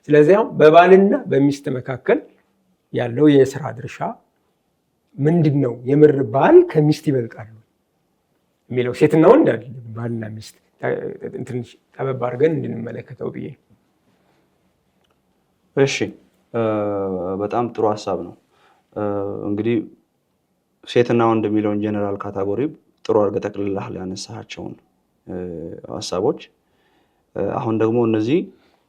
ስለዚህ በባልና በሚስት መካከል ያለው የሥራ ድርሻ ምንድነው? የምር ባል ከሚስት ይበልጣሉ የሚለው ሴትና ወንድ አይደለም፣ ባልና ሚስት ትንሽ ጠበብ አድርገን እንድንመለከተው ብዬ። እሺ በጣም ጥሩ ሐሳብ ነው። እንግዲህ ሴትና ወንድ የሚለውን ጀነራል ካታጎሪ ጥሩ አድርገህ ጠቅልለህ ያነሳሃቸውን ሐሳቦች አሁን ደግሞ እነዚህ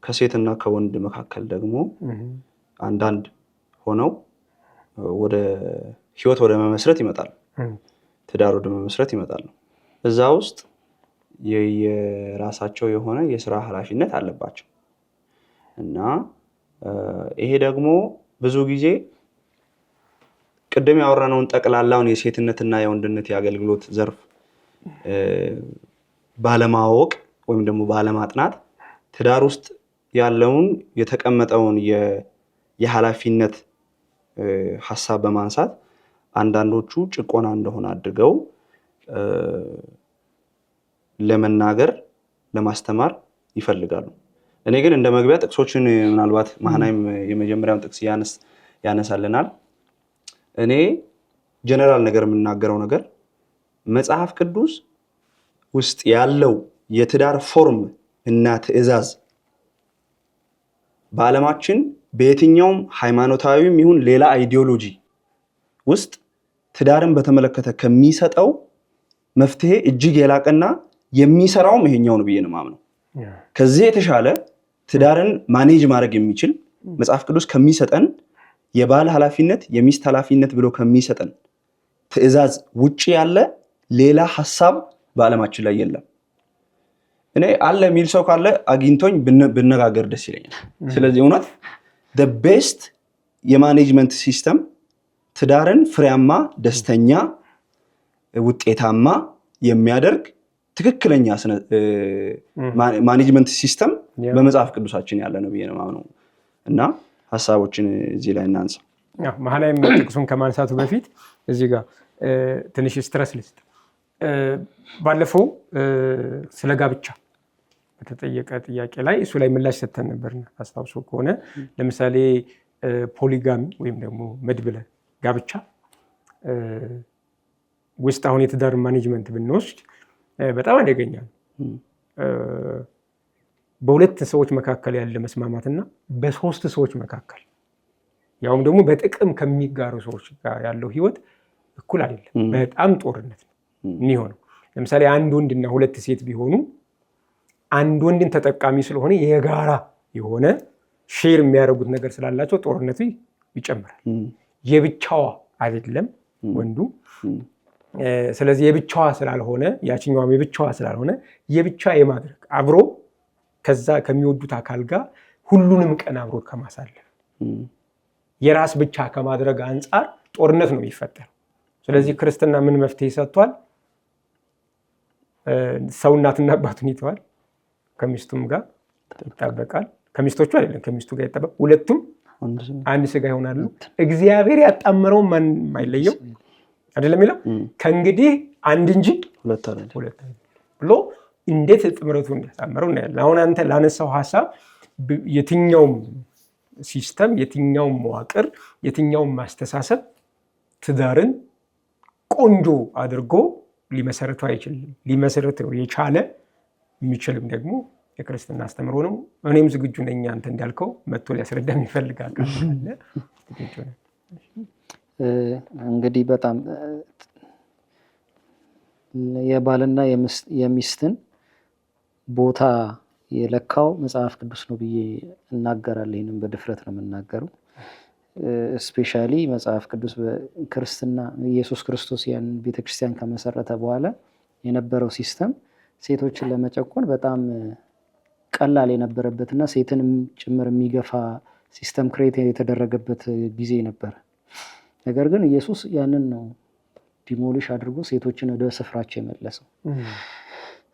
ከሴትና ከወንድ መካከል ደግሞ አንዳንድ ሆነው ወደ ህይወት ወደ መመስረት ይመጣል፣ ትዳር ወደ መመስረት ይመጣል። እዛ ውስጥ የራሳቸው የሆነ የሥራ ኃላፊነት አለባቸው እና ይሄ ደግሞ ብዙ ጊዜ ቅድም ያወራነውን ጠቅላላውን የሴትነትና የወንድነት የአገልግሎት ዘርፍ ባለማወቅ ወይም ደግሞ ባለማጥናት ትዳር ውስጥ ያለውን የተቀመጠውን የኃላፊነት ሐሳብ በማንሳት አንዳንዶቹ ጭቆና እንደሆነ አድርገው ለመናገር ለማስተማር ይፈልጋሉ። እኔ ግን እንደ መግቢያ ጥቅሶችን ምናልባት ማህናይም የመጀመሪያውን ጥቅስ ያነሳልናል። እኔ ጀነራል ነገር የምናገረው ነገር መጽሐፍ ቅዱስ ውስጥ ያለው የትዳር ፎርም እና ትዕዛዝ በዓለማችን በየትኛውም ሃይማኖታዊም ይሁን ሌላ አይዲዮሎጂ ውስጥ ትዳርን በተመለከተ ከሚሰጠው መፍትሄ እጅግ የላቀና የሚሰራውም ይሄኛው ነው ብዬ ነው የማምነው። ከዚህ የተሻለ ትዳርን ማኔጅ ማድረግ የሚችል መጽሐፍ ቅዱስ ከሚሰጠን የባል ኃላፊነት የሚስት ኃላፊነት ብሎ ከሚሰጠን ትዕዛዝ ውጪ ያለ ሌላ ሐሳብ በዓለማችን ላይ የለም። እኔ አለ የሚል ሰው ካለ አግኝቶኝ ብነጋገር ደስ ይለኛል። ስለዚህ እውነት the best የማኔጅመንት ሲስተም ትዳርን ፍሬያማ፣ ደስተኛ፣ ውጤታማ የሚያደርግ ትክክለኛ ማኔጅመንት ሲስተም በመጽሐፍ ቅዱሳችን ያለ ነው ብዬ ነው የማምነው እና ሐሳቦችን እዚህ ላይ እናንሳ። መሐናይም ጥቅሱን ከማንሳቱ በፊት እዚህ ጋር ትንሽ ስትረስ ልስጥ። ባለፈው ስለ ጋብቻ በተጠየቀ ጥያቄ ላይ እሱ ላይ ምላሽ ሰጥተን ነበርና አስታውሶ ከሆነ ለምሳሌ ፖሊጋሚ ወይም ደግሞ መድብለ ጋብቻ ውስጥ አሁን የትዳር ማኔጅመንት ብንወስድ በጣም አደገኛ ነው። በሁለት ሰዎች መካከል ያለ መስማማትና በሶስት ሰዎች መካከል ያውም ደግሞ በጥቅም ከሚጋሩ ሰዎች ጋር ያለው ህይወት እኩል አይደለም። በጣም ጦርነት ነው የሚሆነው። ለምሳሌ አንድ ወንድና ሁለት ሴት ቢሆኑ አንድ ወንድን ተጠቃሚ ስለሆነ የጋራ የሆነ ሼር የሚያደርጉት ነገር ስላላቸው ጦርነቱ ይጨምራል። የብቻዋ አይደለም ወንዱ። ስለዚህ የብቻዋ ስላልሆነ ያችኛዋም የብቻዋ ስላልሆነ የብቻ የማድረግ አብሮ ከዛ ከሚወዱት አካል ጋር ሁሉንም ቀን አብሮ ከማሳለፍ የራስ ብቻ ከማድረግ አንጻር ጦርነት ነው የሚፈጠረው። ስለዚህ ክርስትና ምን መፍትሄ ሰጥቷል? ሰው እናትና አባቱን ይተዋል፣ ከሚስቱም ጋር ይጣበቃል። ከሚስቶቹ አይደለም ከሚስቱ ጋር ይጣበቃል። ሁለቱም አንድ ስጋ ይሆናሉ። እግዚአብሔር ያጣመረው ማን የማይለየው አይደለም የሚለው ከእንግዲህ አንድ እንጂ ሁለት ብሎ እንዴት ጥምረቱን እንዳሳመረው እናያለን። አሁን አንተ ላነሳው ሐሳብ የትኛውም ሲስተም፣ የትኛውም መዋቅር፣ የትኛውም ማስተሳሰብ ትዳርን ቆንጆ አድርጎ ሊመሰረቱ አይችልም። ሊመሰረተው የቻለ የሚችልም ደግሞ የክርስትና አስተምሮ ነው። እኔም ዝግጁ ነኝ አንተ እንዳልከው መጥቶ ሊያስረዳ የሚፈልግ አካል አለ። ዝግጁ ነኝ። እንግዲህ በጣም የባልና የሚስትን ቦታ የለካው መጽሐፍ ቅዱስ ነው ብዬ እናገራለሁ። ይህንም በድፍረት ነው የምናገረው። ስፔሻሊ መጽሐፍ ቅዱስ በክርስትና ኢየሱስ ክርስቶስ ያን ቤተክርስቲያን ከመሰረተ በኋላ የነበረው ሲስተም ሴቶችን ለመጨቆን በጣም ቀላል የነበረበትና ሴትንም ጭምር የሚገፋ ሲስተም ክሬት የተደረገበት ጊዜ ነበር። ነገር ግን ኢየሱስ ያንን ነው ዲሞሊሽ አድርጎ ሴቶችን ወደ ስፍራቸው የመለሰው።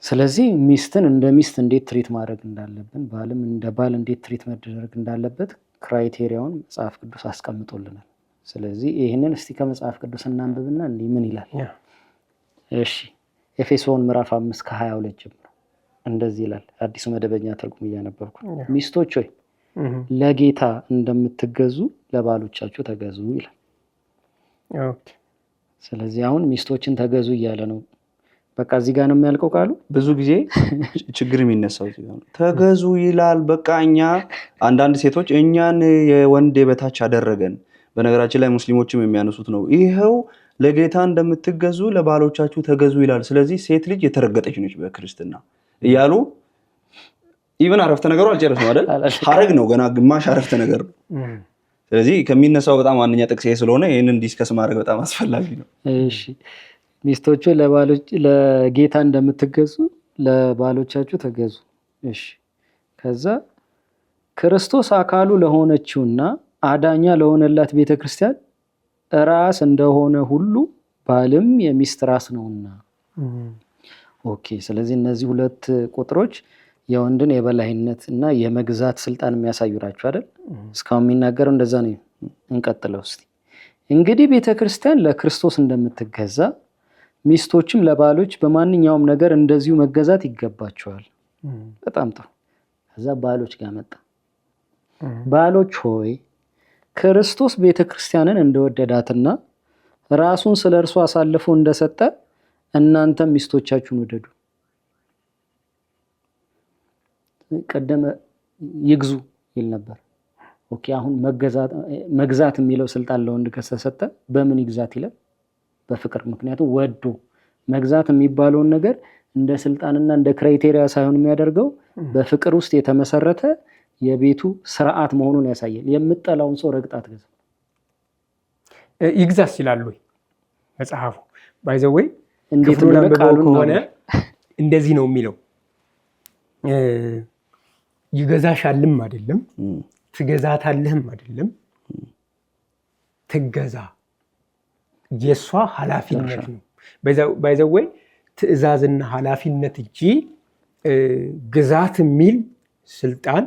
ስለዚህ ሚስትን እንደ ሚስት እንዴት ትሪት ማድረግ እንዳለብን፣ ባልም እንደ ባል እንዴት ትሪት መደረግ እንዳለበት ክራይቴሪያውን መጽሐፍ ቅዱስ አስቀምጦልናል። ስለዚህ ይህንን እስቲ ከመጽሐፍ ቅዱስ እናንብብና እንዲህ ምን ይላል? እሺ ኤፌሶን ምዕራፍ 5 ከ22 ጀምሮ እንደዚህ ይላል። አዲሱ መደበኛ ትርጉም እያነበብኩ ሚስቶች ሆይ ለጌታ እንደምትገዙ ለባሎቻችሁ ተገዙ ይላል። ስለዚህ አሁን ሚስቶችን ተገዙ እያለ ነው። በቃ እዚህ ጋር ነው የሚያልቀው ቃሉ። ብዙ ጊዜ ችግር የሚነሳው እዚህ ጋር ተገዙ ይላል። በቃ አንዳንድ ሴቶች እኛን የወንድ የበታች አደረገን። በነገራችን ላይ ሙስሊሞችም የሚያነሱት ነው። ይኸው ለጌታ እንደምትገዙ ለባሎቻችሁ ተገዙ ይላል። ስለዚህ ሴት ልጅ የተረገጠች ነች በክርስትና እያሉ ኢቭን አረፍተ ነገሩ አልጨረስም አይደል? ሐረግ ነው ገና ግማሽ አረፍተ ነገር ነው። ስለዚህ ከሚነሳው በጣም ዋነኛ ጥቅስ ስለሆነ ይህንን ዲስከስ ማድረግ በጣም አስፈላጊ ነው። እሺ ሚስቶቹ ለጌታ እንደምትገዙ ለባሎቻችሁ ተገዙ። እሺ ከዛ ክርስቶስ አካሉ ለሆነችውና አዳኛ ለሆነላት ቤተክርስቲያን ራስ እንደሆነ ሁሉ ባልም የሚስት ራስ ነውና። ኦኬ ስለዚህ እነዚህ ሁለት ቁጥሮች የወንድን የበላይነት እና የመግዛት ስልጣን የሚያሳዩ ናቸው አይደል? እስካሁን የሚናገረው እንደዛ ነው። እንቀጥለው እስቲ። እንግዲህ ቤተክርስቲያን ለክርስቶስ እንደምትገዛ ሚስቶችም ለባሎች በማንኛውም ነገር እንደዚሁ መገዛት ይገባቸዋል። በጣም ጥሩ። ከዛ ባሎች ጋር መጣ። ባሎች ሆይ ክርስቶስ ቤተክርስቲያንን እንደወደዳትና ራሱን ስለ እርሱ አሳልፎ እንደሰጠ እናንተም ሚስቶቻችሁን ውደዱ። ቀደመ ይግዙ ይል ነበር። ኦኬ አሁን መግዛት የሚለው ስልጣን ለወንድ ከተሰጠ በምን ይግዛት ይላል? በፍቅር። ምክንያቱም ወዶ መግዛት የሚባለውን ነገር እንደ ስልጣንና እንደ ክራይቴሪያ ሳይሆን የሚያደርገው በፍቅር ውስጥ የተመሰረተ የቤቱ ስርዓት መሆኑን ያሳያል። የምጠላውን ሰው ረግጣት ገዛ ይግዛስ ይላል ወይ መጽሐፉ? ባይዘወይ እንዴት እንደሆነ እንደዚህ ነው የሚለው። ይገዛሻልም አይደለም፣ ትገዛታለህም አይደለም፣ ትገዛ የሷ ኃላፊነት ነው። ባይዘወይ ትዕዛዝና ኃላፊነት እንጂ ግዛት የሚል ስልጣን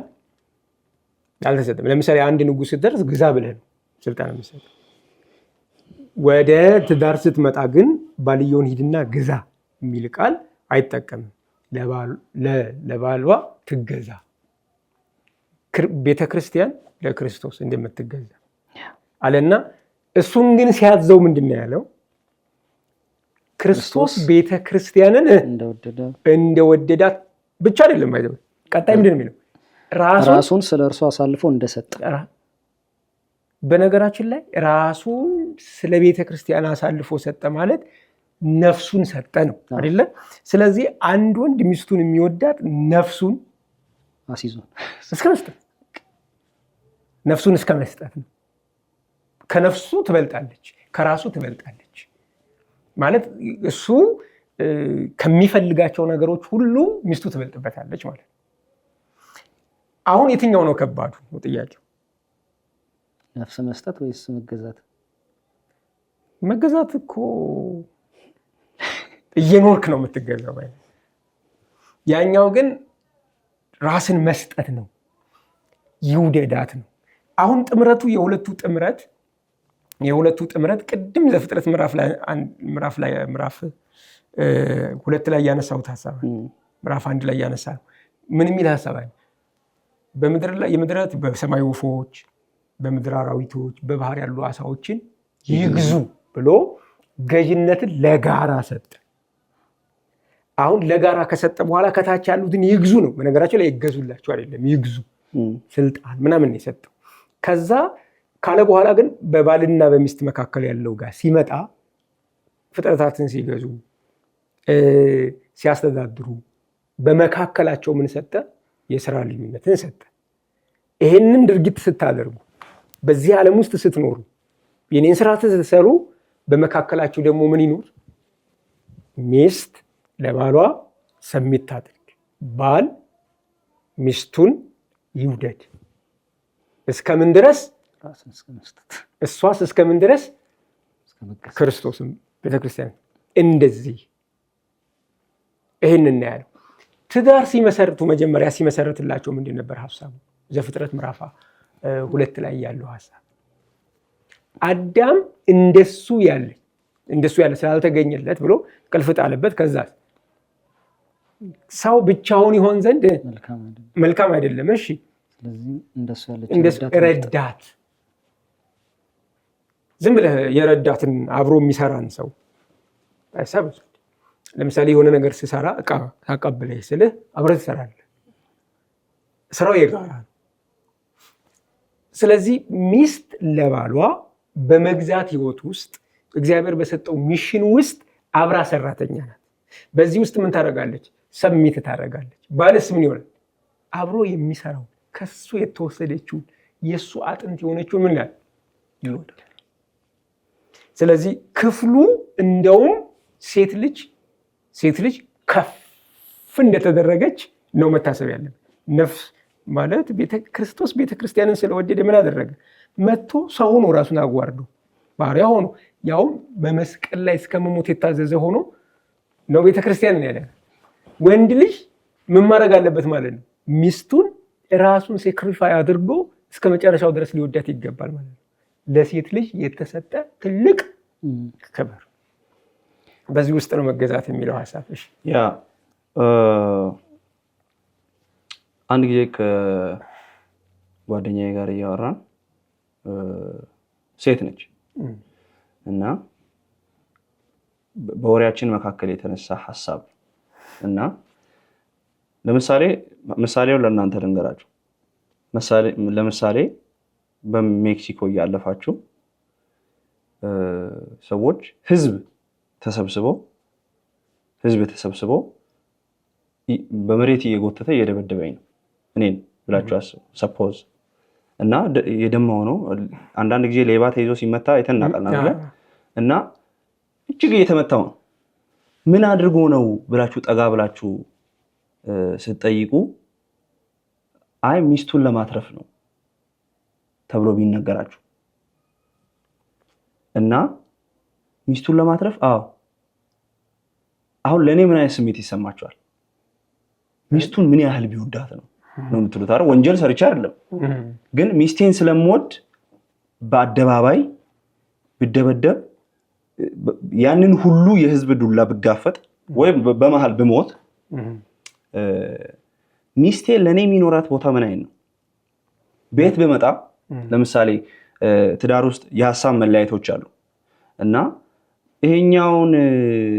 አልተሰጠም። ለምሳሌ አንድ ንጉሥ ስትደርስ ግዛ ብለህ ነው ስልጣን የሚሰጥ። ወደ ትዳር ስትመጣ ግን ባልየውን ሂድና ግዛ የሚል ቃል አይጠቀምም። ለባሏ ትገዛ። ቤተክርስቲያን ለክርስቶስ እንደምትገዛ አለና እሱን ግን ሲያዘው ምንድን ነው ያለው? ክርስቶስ ቤተክርስቲያንን እንደወደዳት ብቻ አይደለም። ቀጣይ ምንድን ነው የሚለው? ራሱን ስለ እርሱ አሳልፎ እንደሰጠ። በነገራችን ላይ ራሱን ስለ ቤተክርስቲያን አሳልፎ ሰጠ ማለት ነፍሱን ሰጠ ነው አይደለ? ስለዚህ አንድ ወንድ ሚስቱን የሚወዳት ነፍሱን አስይዞ እስከ መስጠት፣ ነፍሱን እስከ መስጠት ነው። ከነፍሱ ትበልጣለች፣ ከራሱ ትበልጣለች ማለት እሱ ከሚፈልጋቸው ነገሮች ሁሉ ሚስቱ ትበልጥበታለች ማለት ነው። አሁን የትኛው ነው ከባዱ ነው ጥያቄው? ነፍስ መስጠት ወይስ መገዛት? መገዛት እኮ እየኖርክ ነው የምትገዛው። ያኛው ግን ራስን መስጠት ነው፣ ይውደዳት ነው። አሁን ጥምረቱ የሁለቱ ጥምረት ቅድም ዘፍጥረት ምዕራፍ 2 ላይ ያነሳሁት ሐሳብ ምዕራፍ 1 ላይ ያነሳ ነው። ምን የሚል ሐሳብ አለ? በምድር ላይ የምድረት በሰማይ ወፎች፣ በምድር አራዊቶች፣ በባህር ያሉ አሳዎችን ይግዙ ብሎ ገዥነትን ለጋራ ሰጠ። አሁን ለጋራ ከሰጠ በኋላ ከታች ያሉትን ይግዙ ነው። በነገራቸው ላይ ይገዙላቸው አይደለም፣ ይግዙ ስልጣን ምናምን የሰጠው። ከዛ ካለ በኋላ ግን በባልና በሚስት መካከል ያለው ጋር ሲመጣ ፍጥረታትን ሲገዙ ሲያስተዳድሩ በመካከላቸው ምን ሰጠ? የሥራ ልዩነትን ሰጠ። ይሄንን ድርጊት ስታደርጉ በዚህ ዓለም ውስጥ ስትኖሩ የኔን ስራ ስትሰሩ በመካከላችሁ ደግሞ ምን ይኖር? ሚስት ለባሏ ሰሚት ታድርግ፣ ባል ሚስቱን ይውደድ። እስከምን ድረስ? እሷስ እስከምን ድረስ? ክርስቶስም ቤተክርስቲያን እንደዚህ ይህን እናያለው። ትዳር ሲመሰርቱ መጀመሪያ ሲመሰርትላቸው ምንድን ነበር ሀሳቡ? ዘፍጥረት ምዕራፍ 2 ላይ ያለው ሀሳብ አዳም እንደሱ ያለ ስላልተገኘለት ብሎ ቅልፍ ጣለበት። ከዛ ሰው ብቻውን ይሆን ዘንድ መልካም አይደለም። እሺ ስለዚህ እንደሱ ረዳት ዝም ብለህ የረዳትን አብሮ የሚሰራን ሰው ሐሳብ ለምሳሌ የሆነ ነገር ሲሰራ እቃ ታቀብለህ ስልህ አብረህ ትሰራለህ። ስራው የጋራ ነው። ስለዚህ ሚስት ለባሏ በመግዛት ህይወት ውስጥ እግዚአብሔር በሰጠው ሚሽን ውስጥ አብራ ሰራተኛ ናት። በዚህ ውስጥ ምን ታደርጋለች? ሰሚት ታደርጋለች። ባልስ ምን ይሆናል? አብሮ የሚሰራው ከሱ የተወሰደችውን የሱ አጥንት የሆነችውን ምን ይላል? ይወዳል። ስለዚህ ክፍሉ እንደውም ሴት ልጅ ከፍ እንደተደረገች ነው መታሰብ ያለበት። ነፍስ ማለት ክርስቶስ ቤተክርስቲያንን ስለወደደ ምን አደረገ? መጥቶ ሰው ሆኖ ራሱን አዋርዶ ባሪያ ሆኖ ያውም በመስቀል ላይ እስከ መሞት የታዘዘ ሆኖ ነው ቤተክርስቲያንን ያለ። ወንድ ልጅ ምን ማድረግ አለበት ማለት ነው? ሚስቱን ራሱን ሴክሪፋይ አድርጎ እስከ መጨረሻው ድረስ ሊወዳት ይገባል ማለት ነው። ለሴት ልጅ የተሰጠ ትልቅ ክብር በዚህ ውስጥ ነው መገዛት የሚለው ሐሳብ። እሺ ያ አንድ ጊዜ ከጓደኛዬ ጋር እያወራን ሴት ነች እና በወሬያችን መካከል የተነሳ ሐሳብ እና ምሳሌው ለእናንተ ልንገራችሁ። ለምሳሌ በሜክሲኮ እያለፋችሁ ሰዎች ህዝብ ተሰብስበው በመሬት እየጎተተ እየደበደበኝ ነው እኔን ብላችሁ አስቡ። ሰፖዝ እና የደማው ነው። አንዳንድ ጊዜ ሌባ ተይዞ ሲመታ አይተናቀልና እና እጅግ እየተመታው ነው። ምን አድርጎ ነው ብላችሁ ጠጋ ብላችሁ ስትጠይቁ አይ ሚስቱን ለማትረፍ ነው ተብሎ ቢነገራችሁ እና ሚስቱን ለማትረፍ አሁን ለእኔ ምን አይነት ስሜት ይሰማችኋል? ሚስቱን ምን ያህል ቢወዳት ነው የምትሉት? አይደል? ወንጀል ሰርቼ አይደለም፣ ግን ሚስቴን ስለምወድ በአደባባይ ብደበደብ ያንን ሁሉ የህዝብ ዱላ ብጋፈጥ ወይም በመሃል ብሞት ሚስቴ ለእኔ የሚኖራት ቦታ ምን አይነት ነው? ቤት ብመጣ ለምሳሌ ትዳር ውስጥ የሀሳብ መለያየቶች አሉ እና ይሄኛውን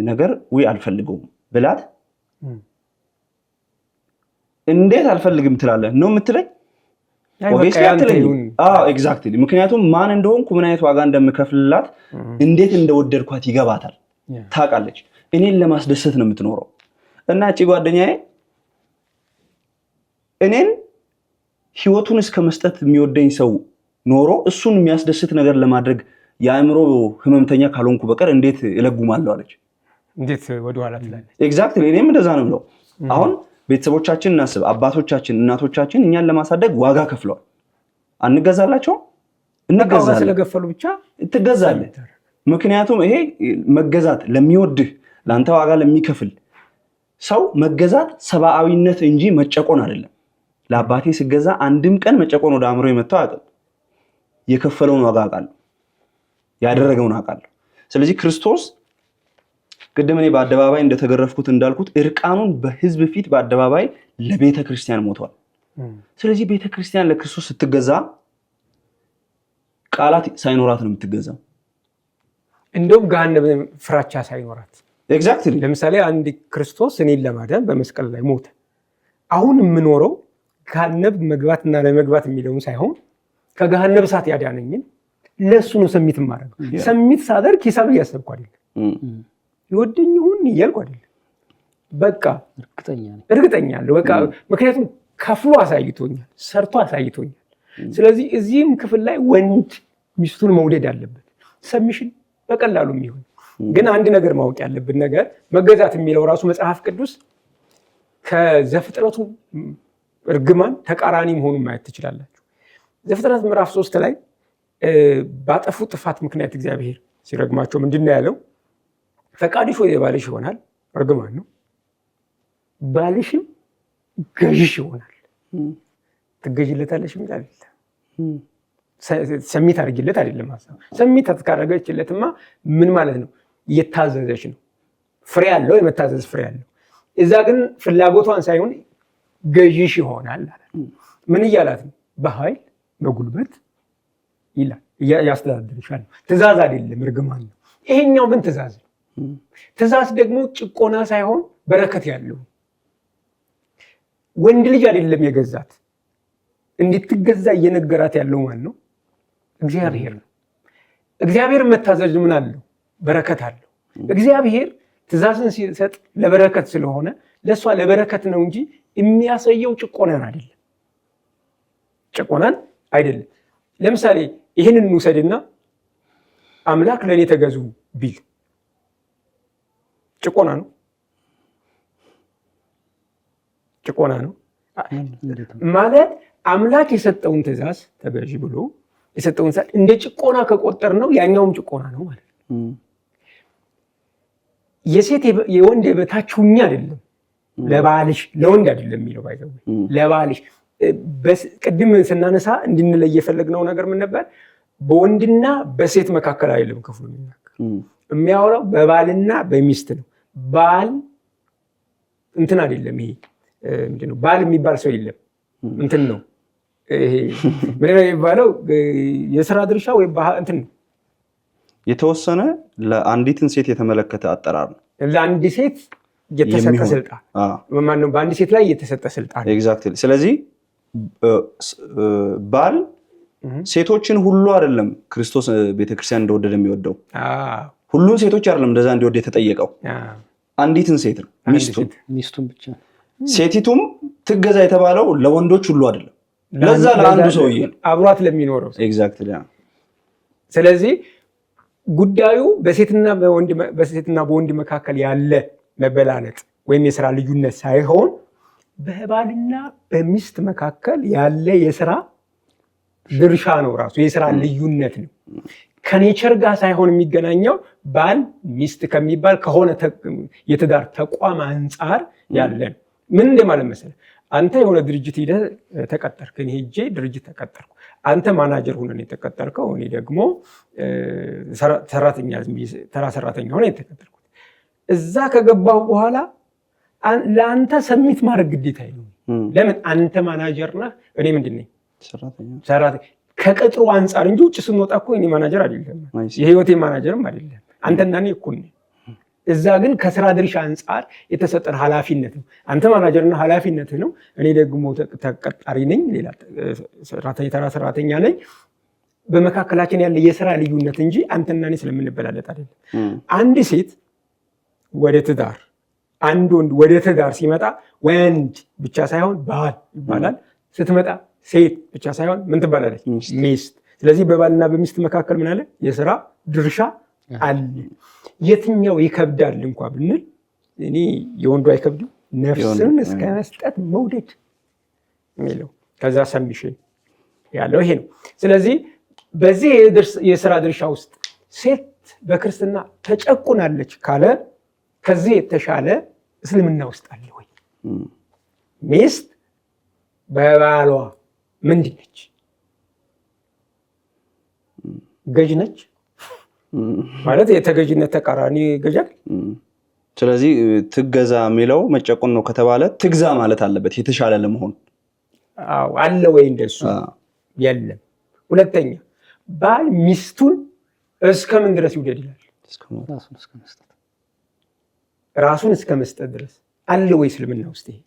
ነገር አልፈልገውም ብላት እንዴት አልፈልግም ትላለህ ነው የምትለኝ? ኤግዛክትሊ። ምክንያቱም ማን እንደሆንኩ ምን አይነት ዋጋ እንደምከፍልላት እንዴት እንደወደድኳት ይገባታል፣ ታውቃለች። እኔን ለማስደሰት ነው የምትኖረው እና እቺ ጓደኛዬ እኔን ህይወቱን እስከ መስጠት የሚወደኝ ሰው ኖሮ እሱን የሚያስደስት ነገር ለማድረግ የአእምሮ ህመምተኛ ካልሆንኩ በቀር እንዴት እለጉማለሁ አለች። እንዴት ወደኋላ ትላለች? ኤግዛክትሊ። እኔም እንደዛ ነው ብለው አሁን ቤተሰቦቻችን እናስብ። አባቶቻችን እናቶቻችን እኛን ለማሳደግ ዋጋ ከፍለዋል። አንገዛላቸው? እንገዛለን። ስለገፈሉ ብቻ ትገዛለህ። ምክንያቱም ይሄ መገዛት ለሚወድህ ለአንተ ዋጋ ለሚከፍል ሰው መገዛት ሰብአዊነት እንጂ መጨቆን አይደለም። ለአባቴ ስገዛ አንድም ቀን መጨቆን ወደ አእምሮ የመጣው አያውቅም። የከፈለውን ዋጋ አውቃለሁ፣ ያደረገውን አውቃለሁ። ስለዚህ ክርስቶስ ቅድም እኔ በአደባባይ እንደተገረፍኩት እንዳልኩት እርቃኑን በህዝብ ፊት በአደባባይ ለቤተ ክርስቲያን ሞቷል። ስለዚህ ቤተ ክርስቲያን ለክርስቶስ ስትገዛ ቃላት ሳይኖራት ነው የምትገዛው። እንደውም ገሃነም ፍራቻ ሳይኖራት። ኤግዛክትሊ። ለምሳሌ አንድ ክርስቶስ እኔን ለማዳን በመስቀል ላይ ሞተ። አሁን የምኖረው ገሃነም መግባትና ለመግባት የሚለውን ሳይሆን ከገሃነም እሳት ያዳነኝን ለሱ ነው ሰሚት ማድረግ። ሰሚት ሳደርግ ሂሳብ እያሰብኩ አይደለም፣ ይወደኝ ይሁን እያልኩ አይደለም። በቃ እርግጠኛ ነኝ። በቃ ምክንያቱም ከፍሎ አሳይቶኛል፣ ሰርቶ አሳይቶኛል። ስለዚህ እዚህም ክፍል ላይ ወንድ ሚስቱን መውደድ አለበት። ሰሚሽን በቀላሉ የሚሆን ግን አንድ ነገር ማወቅ ያለብን ነገር መገዛት የሚለው ራሱ መጽሐፍ ቅዱስ ከዘፍጥረቱ እርግማን ተቃራኒ መሆኑን ማየት ትችላላችሁ። ዘፍጥረት ምዕራፍ 3 ላይ ባጠፉ ጥፋት ምክንያት እግዚአብሔር ሲረግማቸው ምንድን ነው ያለው? ፈቃድሽ ወደ ባልሽ ይሆናል፣ እርግማን ነው። ባልሽም ገዥሽ ይሆናል። ትገዥለታለሽ የሚል አይደለም። ሰሚት አድርጊለት አይደለም ሀሳብ። ሰሚት ካደረገችለትማ ምን ማለት ነው? እየታዘዘች ነው። ፍሬ ያለው የመታዘዝ ፍሬ ያለው። እዛ ግን ፍላጎቷን ሳይሆን ገዥሽ ይሆናል አለ። ምን እያላት ነው? በኃይል በጉልበት ይላል ያስተዳድርሻል። ትእዛዝ አይደለም፣ እርግማን ነው። ይሄኛው ግን ትእዛዝ ነው። ትእዛዝ ደግሞ ጭቆና ሳይሆን በረከት ያለው። ወንድ ልጅ አይደለም የገዛት፣ እንድትገዛ እየነገራት ያለው ማን ነው? እግዚአብሔር ነው። እግዚአብሔር መታዘዝ ምን አለው? በረከት አለው። እግዚአብሔር ትእዛዝን ሲሰጥ ለበረከት ስለሆነ ለእሷ ለበረከት ነው እንጂ የሚያሳየው ጭቆናን አይደለም። ጭቆናን አይደለም። ለምሳሌ ይህንን እንውሰድና አምላክ ለእኔ ተገዙ ቢል ጭቆና ነው? ጭቆና ነው ማለት አምላክ የሰጠውን ትእዛዝ ተገዢ ብሎ የሰጠውን ትእዛዝ እንደ ጭቆና ከቆጠር ነው ያኛውም ጭቆና ነው ማለት ነው። የሴት የወንድ የበታች ሁኚ አይደለም፣ ለባልሽ ለወንድ አይደለም የሚለው ባይዘው ለባልሽ። ቅድም ስናነሳ እንድንለይ የፈለግነው ነገር ምን ነበር? በወንድና በሴት መካከል አይደለም ክፍሉ የሚያወራው በባልና በሚስት ነው። ባል እንትን አይደለም። ይሄ ምንድነው? ባል የሚባል ሰው የለም። እንትን ነው ይሄ ምን ነው የሚባለው? የሥራ ድርሻ ወይ እንትን ነው የተወሰነ ለአንዲትን ሴት የተመለከተ አጠራር ነው። ለአንድ ሴት የተሰጠ ስልጣን ማነው? በአንድ ሴት ላይ የተሰጠ ስልጣን ኤግዛክትሊ። ስለዚህ ባል ሴቶችን ሁሉ አይደለም ክርስቶስ ቤተክርስቲያን እንደወደደ የሚወደው። ሁሉን ሴቶች አይደለም እንደዛ እንዲወድ የተጠየቀው፣ አንዲትን ሴት ነው፣ ሚስቱን ብቻ። ሴቲቱም ትገዛ የተባለው ለወንዶች ሁሉ አይደለም፣ ለዛ ለአንዱ ሰውዬ አብሯት ለሚኖረው ኤግዛክትሊ። ስለዚህ ጉዳዩ በሴትና በወንድ መካከል ያለ መበላለጥ ወይም የሥራ ልዩነት ሳይሆን በባልና በሚስት መካከል ያለ የሥራ ድርሻ ነው። ራሱ የሥራ ልዩነት ነው። ከኔቸር ጋር ሳይሆን የሚገናኘው ባል ሚስት ከሚባል ከሆነ የትዳር ተቋም አንጻር ያለን ምን እንደማለት መሰለህ? አንተ የሆነ ድርጅት ሄደህ ተቀጠርክ፣ እኔ ሄጄ ድርጅት ተቀጠርኩ። አንተ ማናጀር ሆነህ ነው የተቀጠርከው፣ እኔ ደግሞ ተራ ሰራተኛ ሆነ የተቀጠርኩት። እዛ ከገባሁ በኋላ ለአንተ ሰሚት ማድረግ ግዴታ ነው። ለምን? አንተ ማናጀር ነህ፣ እኔ ምንድን ነኝ? ሰራተኛ። ከቅጥሩ አንጻር እንጂ ውጭ ስንወጣ እኮ እኔ ማናጀር አይደለም፣ የህይወቴ ማናጀርም አይደለም። አንተና እኔ እኩል ነን። እዛ ግን ከስራ ድርሻ አንጻር የተሰጠን ኃላፊነት ነው። አንተ ማናጀርና ኃላፊነት ነው፣ እኔ ደግሞ ተቀጣሪ ነኝ፣ ሌላ ተራ ሰራተኛ ነኝ። በመካከላችን ያለ የስራ ልዩነት እንጂ አንተና እኔ ስለምንበላለጥ አይደለም። አንድ ሴት ወደ ትዳር፣ አንድ ወንድ ወደ ትዳር ሲመጣ ወንድ ብቻ ሳይሆን ባል ይባላል። ስትመጣ ሴት ብቻ ሳይሆን ምን ትባላለች? ሚስት። ስለዚህ በባልና በሚስት መካከል ምን አለ? የስራ ድርሻ አለ። የትኛው ይከብዳል እንኳ ብንል እኔ የወንዱ አይከብድም፣ ነፍስን እስከ መስጠት መውደድ የሚለው ከዛ ሰሚሽን ያለው ይሄ ነው። ስለዚህ በዚህ የስራ ድርሻ ውስጥ ሴት በክርስትና ተጨቁናለች ካለ ከዚህ የተሻለ እስልምና ውስጥ አለ ወይ? ሚስት በባሏ ምንድን ነች? ገዥ ነች ማለት የተገዥነት ተቃራኒ ገዣል። ስለዚህ ትገዛ የሚለው መጨቆን ነው ከተባለ ትግዛ ማለት አለበት የተሻለ ለመሆን። አለ ወይ? እንደሱ የለም። ሁለተኛ ባል ሚስቱን እስከምን ድረስ ይውደድ ይላል? ራሱን እስከ መስጠት ድረስ አለ ወይ እስልምና ውስጥ? ይሄ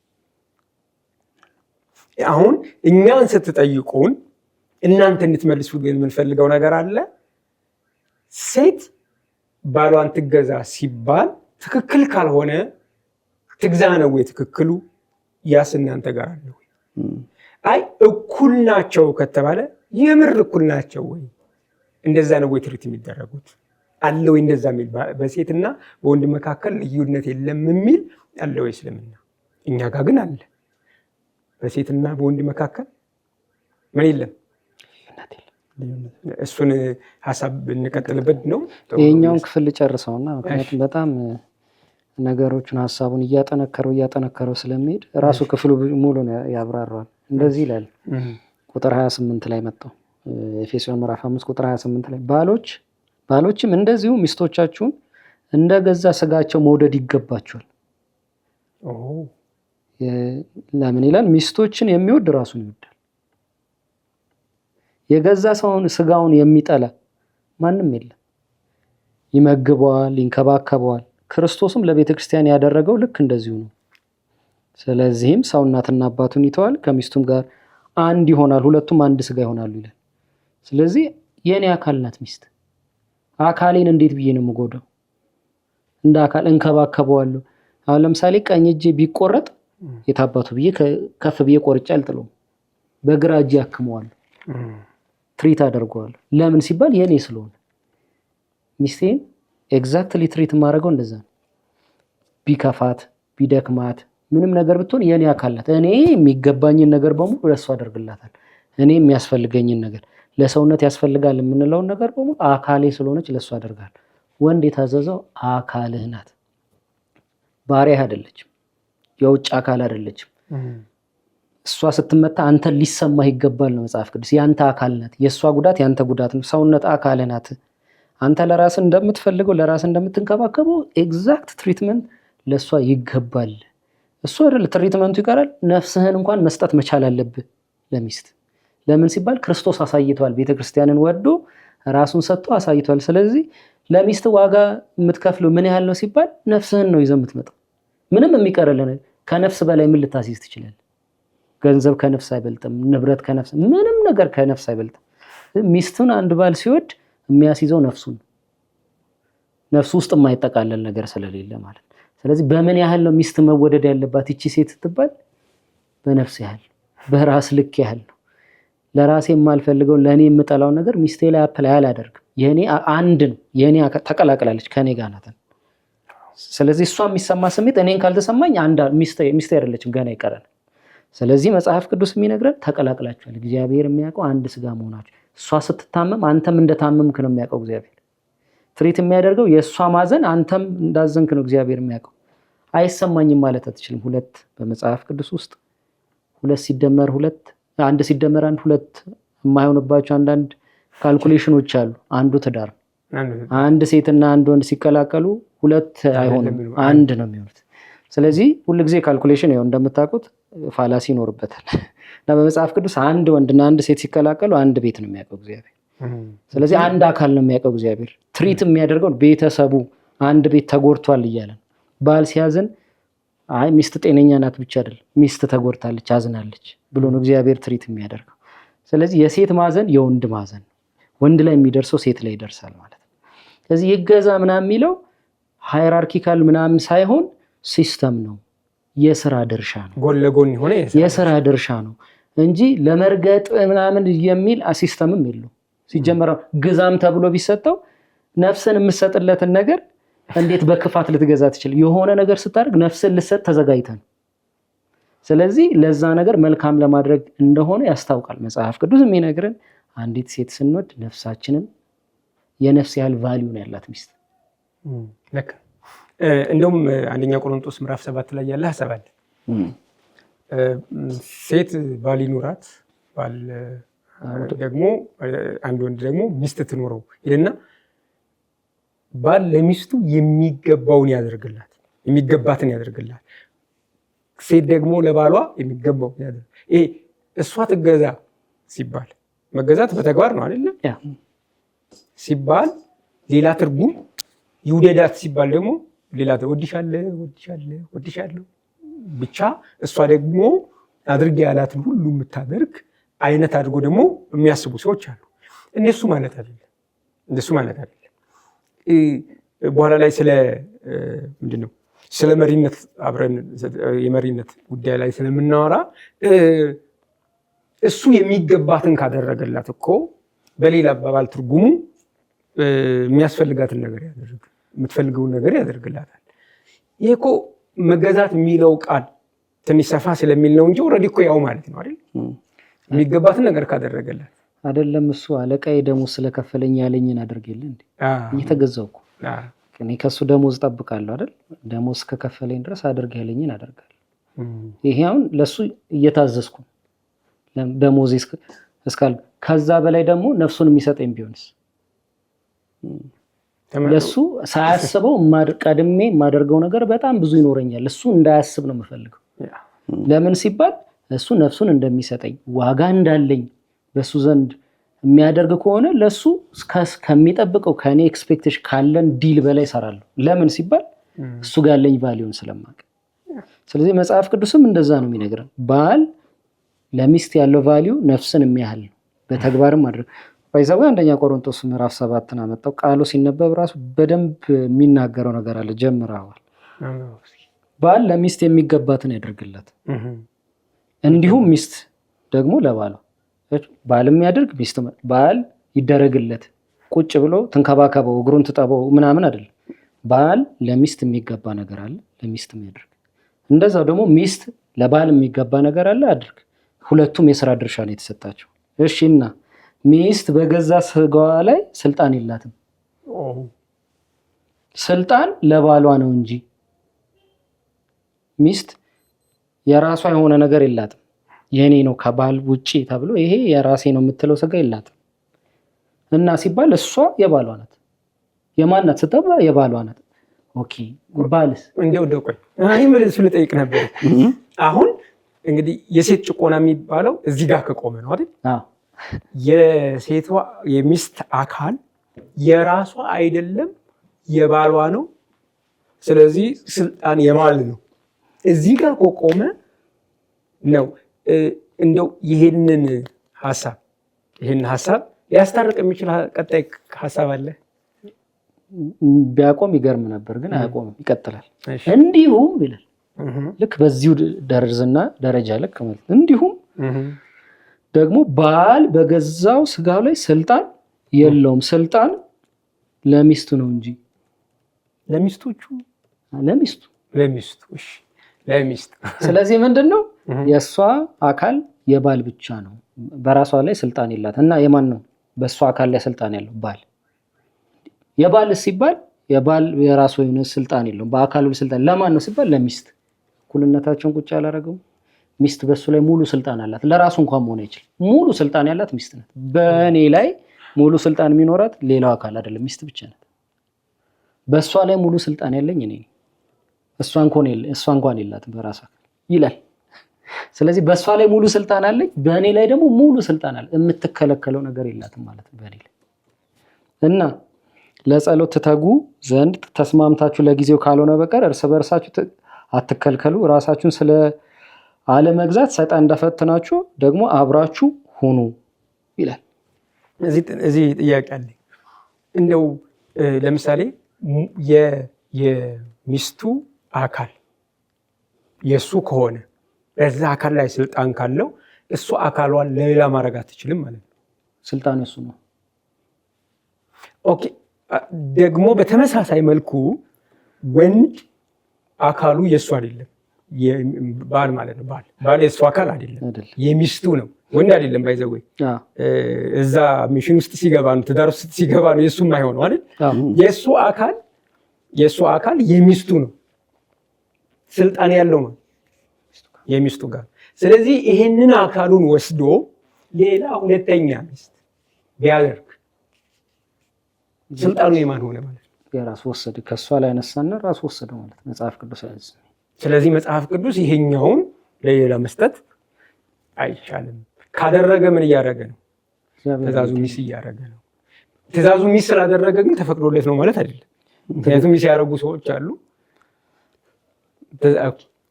አሁን እኛን ስትጠይቁን እናንተ እንድትመልሱ የምንፈልገው ነገር አለ። ሴት ባሏን ትገዛ ሲባል ትክክል ካልሆነ ትግዛ ነው ወይ ትክክሉ? ያስ እናንተ ጋር አለ ወይ? አይ እኩል ናቸው ከተባለ የምር እኩል ናቸው ወይ? እንደዛ ነው ወይ ትርኢት የሚደረጉት? አለ ወይ እንደዛ የሚል በሴትና በወንድ መካከል ልዩነት የለም የሚል አለ ወይ እስልምና? እኛ ጋር ግን አለ። በሴትና በወንድ መካከል ምን የለም? እሱን ሀሳብ ብንቀጥልበት ነው። ይሄኛውን ክፍል ጨርሰውና ምክንያቱም በጣም ነገሮችን ሀሳቡን እያጠነከረው ስለሚሄድ ራሱ ክፍሉ ሙሉ ያብራራዋል። እንደዚህ ይላል ቁጥር 28 ላይ መጣው ኤፌሶን ምዕራፍ 5 ቁጥር 28 ላይ ባሎችም እንደዚሁ ሚስቶቻችሁን እንደገዛ ስጋቸው መውደድ ይገባቸዋል። ለምን ይላል? ሚስቶችን የሚወድ ራሱን ይወዳል። የገዛ ሰውን ስጋውን የሚጠላ ማንም የለም። ይመግበዋል፣ ይንከባከበዋል። ክርስቶስም ለቤተ ክርስቲያን ያደረገው ልክ እንደዚሁ ነው። ስለዚህም ሰው እናትና አባቱን ይተዋል፣ ከሚስቱም ጋር አንድ ይሆናል፣ ሁለቱም አንድ ስጋ ይሆናሉ ይላል። ስለዚህ የኔ አካል ናት ሚስት። አካሌን እንዴት ብዬ ነው የምጎዳው? እንደ አካል እንከባከበዋለሁ። አሁን ለምሳሌ ቀኝ እጄ ቢቆረጥ የታባቱ ብዬ ከፍ ብዬ ቆርጬ አልጥለውም። በግራ እጄ ያክመዋለሁ፣ ትሪት አደርገዋለሁ። ለምን ሲባል የኔ ስለሆነ። ሚስቴን ኤግዛክትሊ ትሪት የማደርገው እንደዛ ነው። ቢከፋት ቢደክማት ምንም ነገር ብትሆን የኔ አካል ናት። እኔ የሚገባኝን ነገር በሙሉ ለእሷ አደርግላታል። እኔ የሚያስፈልገኝን ነገር ለሰውነት ያስፈልጋል የምንለውን ነገር በሙሉ አካሌ ስለሆነች ለእሷ አደርጋለሁ። ወንድ የታዘዘው አካልህ ናት። ባሪያህ አይደለችም፣ የውጭ አካል አይደለችም። እሷ ስትመታ አንተ ሊሰማህ ይገባል ነው መጽሐፍ ቅዱስ። ያንተ አካል ናት። የእሷ ጉዳት ያንተ ጉዳት ነው። ሰውነት አካልህ ናት። አንተ ለራስህ እንደምትፈልገው ለራስህ እንደምትንከባከበው ኤግዛክት ትሪትመንት ለእሷ ይገባል። እሱ አይደል ትሪትመንቱ ይቀራል። ነፍስህን እንኳን መስጠት መቻል አለብህ ለሚስት። ለምን ሲባል ክርስቶስ አሳይቷል። ቤተክርስቲያንን ወዶ ራሱን ሰጥቶ አሳይቷል። ስለዚህ ለሚስት ዋጋ የምትከፍለው ምን ያህል ነው ሲባል ነፍስህን ነው ይዘህ የምትመጣው። ምንም የሚቀርልህ ከነፍስ በላይ ምን ልታስይዝ ትችላለህ? ገንዘብ ከነፍስ አይበልጥም። ንብረት ከነፍስ ምንም ነገር ከነፍስ አይበልጥም። ሚስቱን አንድ ባል ሲወድ የሚያስይዘው ነፍሱን፣ ነፍሱ ውስጥ የማይጠቃለል ነገር ስለሌለ ማለት። ስለዚህ በምን ያህል ነው ሚስት መወደድ ያለባት ይቺ ሴት ስትባል? በነፍስ ያህል በራስ ልክ ያህል ነው። ለራሴ የማልፈልገው ለእኔ የምጠላው ነገር ሚስቴ ላይ አፕላይ አላደርግም። የኔ አንድ ነው። የኔ ተቀላቅላለች ከኔ ጋር ናት። ስለዚህ እሷ የሚሰማ ስሜት እኔን ካልተሰማኝ አንድ ሚስቴ አይደለችም፣ ገና ይቀራል። ስለዚህ መጽሐፍ ቅዱስ የሚነግረን ተቀላቅላችኋል፣ እግዚአብሔር የሚያውቀው አንድ ስጋ መሆናችሁ። እሷ ስትታመም አንተም እንደታመምክ ነው የሚያውቀው እግዚአብሔር። ትሪት የሚያደርገው የእሷ ማዘን አንተም እንዳዘንክ ነው እግዚአብሔር የሚያውቀው። አይሰማኝም ማለት አትችልም። ሁለት በመጽሐፍ ቅዱስ ውስጥ ሁለት ሲደመር ሁለት አንድ ሲደመር አንድ ሁለት የማይሆንባቸው አንዳንድ ካልኩሌሽኖች አሉ። አንዱ ትዳር አንድ ሴትና አንድ ወንድ ሲቀላቀሉ ሁለት አይሆንም፣ አንድ ነው የሚሆኑት። ስለዚህ ሁልጊዜ ካልኩሌሽን ይኸው እንደምታውቁት ፋላሲ ይኖርበታል እና በመጽሐፍ ቅዱስ አንድ ወንድና አንድ ሴት ሲቀላቀሉ አንድ ቤት ነው የሚያውቀው እግዚአብሔር። ስለዚህ አንድ አካል ነው የሚያውቀው እግዚአብሔር። ትሪት የሚያደርገው ቤተሰቡ አንድ ቤት ተጎድቷል እያለን ባል ሲያዝን አይ ሚስት ጤነኛ ናት ብቻ አይደለም፣ ሚስት ተጎድታለች አዝናለች ብሎ ነው እግዚአብሔር ትሪት የሚያደርገው። ስለዚህ የሴት ማዘን የወንድ ማዘን ነው። ወንድ ላይ የሚደርሰው ሴት ላይ ይደርሳል ማለት ነው። ስለዚህ ይገዛ ምናምን የሚለው ሃይራርኪካል ምናምን ሳይሆን ሲስተም ነው፣ የስራ ድርሻ ነው። ጎን ለጎን የሆነ የስራ ድርሻ ነው እንጂ ለመርገጥ ምናምን የሚል ሲስተምም የለው። ሲጀመር ግዛም ተብሎ ቢሰጠው ነፍስን የምትሰጥለትን ነገር እንዴት በክፋት ልትገዛ ትችል? የሆነ ነገር ስታደርግ ነፍስን ልትሰጥ ተዘጋጅተን። ስለዚህ ለዛ ነገር መልካም ለማድረግ እንደሆነ ያስታውቃል መጽሐፍ ቅዱስ የሚነግረን። አንዲት ሴት ስንወድ ነፍሳችንን የነፍስ ያህል ቫልዩ ነው ያላት ሚስት። ልክ እንደውም አንደኛ ቆሮንቶስ ምዕራፍ 7 ላይ ያለ ሐሳብ አለ። ሴት ባል ይኑራት፣ ባል ደግሞ አንድ ወንድ ደግሞ ሚስት ትኖረው ይልና ባል ለሚስቱ የሚገባውን ያደርግላት፣ የሚገባትን ያደርግላት፣ ሴት ደግሞ ለባሏ የሚገባው ያደርግ። ይሄ እሷ ትገዛ ሲባል መገዛት በተግባር ነው አይደለም ሲባል ሌላ ትርጉም፣ ይውደዳት ሲባል ደግሞ ሌላ ወድሻለሁ ብቻ እሷ ደግሞ አድርግ ያላትን ሁሉ የምታደርግ አይነት አድርጎ ደግሞ የሚያስቡ ሰዎች አሉ። እንደሱ ማለት አይደለም። በኋላ ላይ ምንድነው ስለ መሪነት አብረን የመሪነት ጉዳይ ላይ ስለምናወራ እሱ የሚገባትን ካደረገላት እኮ በሌላ አባባል ትርጉሙ የሚያስፈልጋትን ነገር የምትፈልገውን ነገር ያደርግላታል። ይሄ እኮ መገዛት የሚለው ቃል ትንሽ ሰፋ ስለሚል ነው እንጂ ኦልሬዲ እኮ ያው ማለት ነው አይደል? የሚገባትን ነገር ካደረገላት አይደለም። እሱ አለቃዬ ደሞዝ ስለከፈለኝ ያለኝን አድርጌልህ እንዴ? እየተገዛው እኮ እኔ ከሱ ደሞዝ ጠብቃለሁ አይደል? ደሞዝ ከከፈለኝ ድረስ አድርግ ያለኝን አደርጋለሁ። ይሄ አሁን ለሱ እየታዘዝኩ ደሞዝ እስካል ከዛ በላይ ደግሞ ነፍሱን የሚሰጠኝ ቢሆንስ? ለሱ ሳያስበው ቀድሜ የማደርገው ነገር በጣም ብዙ ይኖረኛል። እሱ እንዳያስብ ነው የምፈልገው። ለምን ሲባል እሱ ነፍሱን እንደሚሰጠኝ ዋጋ እንዳለኝ በሱ ዘንድ የሚያደርግ ከሆነ ለሱ ከሚጠብቀው ከኔ ኤክስፔክቴሽን ካለን ዲል በላይ እሰራለሁ። ለምን ሲባል እሱ ጋር ያለኝ ቫልዩን ስለማውቅ። ስለዚህ መጽሐፍ ቅዱስም እንደዛ ነው የሚነግረን። ባል ለሚስት ያለው ቫልዩ ነፍስን የሚያህል ነው። በተግባርም ማድረግ ባይዛው አንደኛ ቆሮንቶስ ምዕራፍ 7 አመጣው። ቃሉ ሲነበብ ራሱ በደንብ የሚናገረው ነገር አለ። ጀምራዋል። ባል ለሚስት የሚገባትን ያደርግላት፣ እንዲሁም ሚስት ደግሞ ለባሏ። ባልም ያደርግ ሚስት ባል ይደረግለት፣ ቁጭ ብሎ ትንከባከበው እግሩን ትጠበው ምናምን አይደለም። ባል ለሚስት የሚገባ ነገር አለ፣ ለሚስት የሚያደርግ እንደዛው ደግሞ ሚስት ለባል የሚገባ ነገር አለ አድርግ። ሁለቱም የሥራ ድርሻ ነው የተሰጣቸው። እሺና ሚስት በገዛ ስጋዋ ላይ ስልጣን የላትም። ስልጣን ለባሏ ነው እንጂ ሚስት የራሷ የሆነ ነገር የላትም። የኔ ነው ከባል ውጪ ተብሎ ይሄ የራሴ ነው የምትለው ስጋ የላትም። እና ሲባል እሷ የባሏ ናት። የማን ናት ስትባል የባሏ ናት። ኦኬ ባልስ እንደው ደቆይ አይ መልስ ልጠይቅ ነበር። አሁን እንግዲህ የሴት ጭቆና የሚባለው እዚህ ጋር ከቆመ ነው አይደል? አዎ። የሴቷ የሚስት አካል የራሷ አይደለም የባሏ ነው። ስለዚህ ስልጣን የማል ነው። እዚህ ጋር ከቆመ ነው እንደው ይሄንን ሐሳብ ሊያስታርቅ የሚችል ቀጣይ ሐሳብ አለ። ቢያቆም ይገርም ነበር፣ ግን አያቆምም፣ ይቀጥላል። እንዲሁም ይላል ልክ በዚሁ ደርዝና ደረጃ ልክ ማለት እንዲሁም ደግሞ ባል በገዛው ስጋው ላይ ስልጣን የለውም። ስልጣን ለሚስቱ ነው እንጂ ለሚስቶቹ እሺ ለሚስቱ። ስለዚህ ምንድነው የእሷ አካል የባል ብቻ ነው። በራሷ ላይ ስልጣን የላት እና የማን ነው በእሷ አካል ላይ ስልጣን ያለው? ባል። የባል ሲባል የባል የራሱ የሆነ ስልጣን የለውም። በአካሉ ስልጣን ለማን ነው ሲባል ለሚስት። እኩልነታቸውን ቁጭ አላደረገውም። ሚስት በሱ ላይ ሙሉ ስልጣን አላት። ለራሱ እንኳን መሆን አይችልም። ሙሉ ስልጣን ያላት ሚስት ናት። በእኔ ላይ ሙሉ ስልጣን የሚኖራት ሌላው አካል አይደለም፣ ሚስት ብቻ ናት። በእሷ ላይ ሙሉ ስልጣን ያለኝ እኔ ነኝ። እሷ እንኳን የላትም በራሷ ይላል። ስለዚህ በእሷ ላይ ሙሉ ስልጣን አለኝ፣ በእኔ ላይ ደግሞ ሙሉ ስልጣን አለ። የምትከለከለው ነገር የላትም ማለት ነው በእኔ ላይ። እና ለጸሎት ትተጉ ዘንድ ተስማምታችሁ ለጊዜው ካልሆነ በቀር እርስ በርሳችሁ አትከልከሉ። ራሳችሁን ስለ አለመግዛት ሰይጣን እንደፈተናችሁ ደግሞ አብራችሁ ሁኑ ይላል። እዚህ ጥያቄ አለ። እንደው ለምሳሌ የሚስቱ አካል የእሱ ከሆነ በዛ አካል ላይ ስልጣን ካለው እሱ አካሏን ለሌላ ማድረግ አትችልም ማለት ነው። ስልጣን እሱ ነው። ኦኬ። ደግሞ በተመሳሳይ መልኩ ወንድ አካሉ የእሱ አይደለም፣ ባል ማለት ነው። ባል የእሱ አካል አይደለም፣ የሚስቱ ነው። ወንድ አይደለም። ባይዘወይ እዛ ሚሽን ውስጥ ሲገባ ነው፣ ትዳር ውስጥ ሲገባ ነው የእሱ የማይሆነው አይደል? የእሱ አካል የሚስቱ ነው፣ ስልጣን ያለው ነው የሚስቱ ጋር። ስለዚህ ይሄንን አካሉን ወስዶ ሌላ ሁለተኛ ሚስት ቢያደርግ ስልጣኑ የማን ሆነ ማለት ነው? የራሱ ወሰደ። ከሷ ላይ አነሳና ራሱ ወሰደ ማለት መጽሐፍ ቅዱስ ያዝ። ስለዚህ መጽሐፍ ቅዱስ ይሄኛውን ለሌላ መስጠት አይቻልም። ካደረገ ምን እያደረገ ነው? ትእዛዙ ሚስ እያደረገ ነው። ትእዛዙ ሚስ ስላደረገ ግን ተፈቅዶለት ነው ማለት አይደለም። ምክንያቱም ሚስ ያደረጉ ሰዎች አሉ።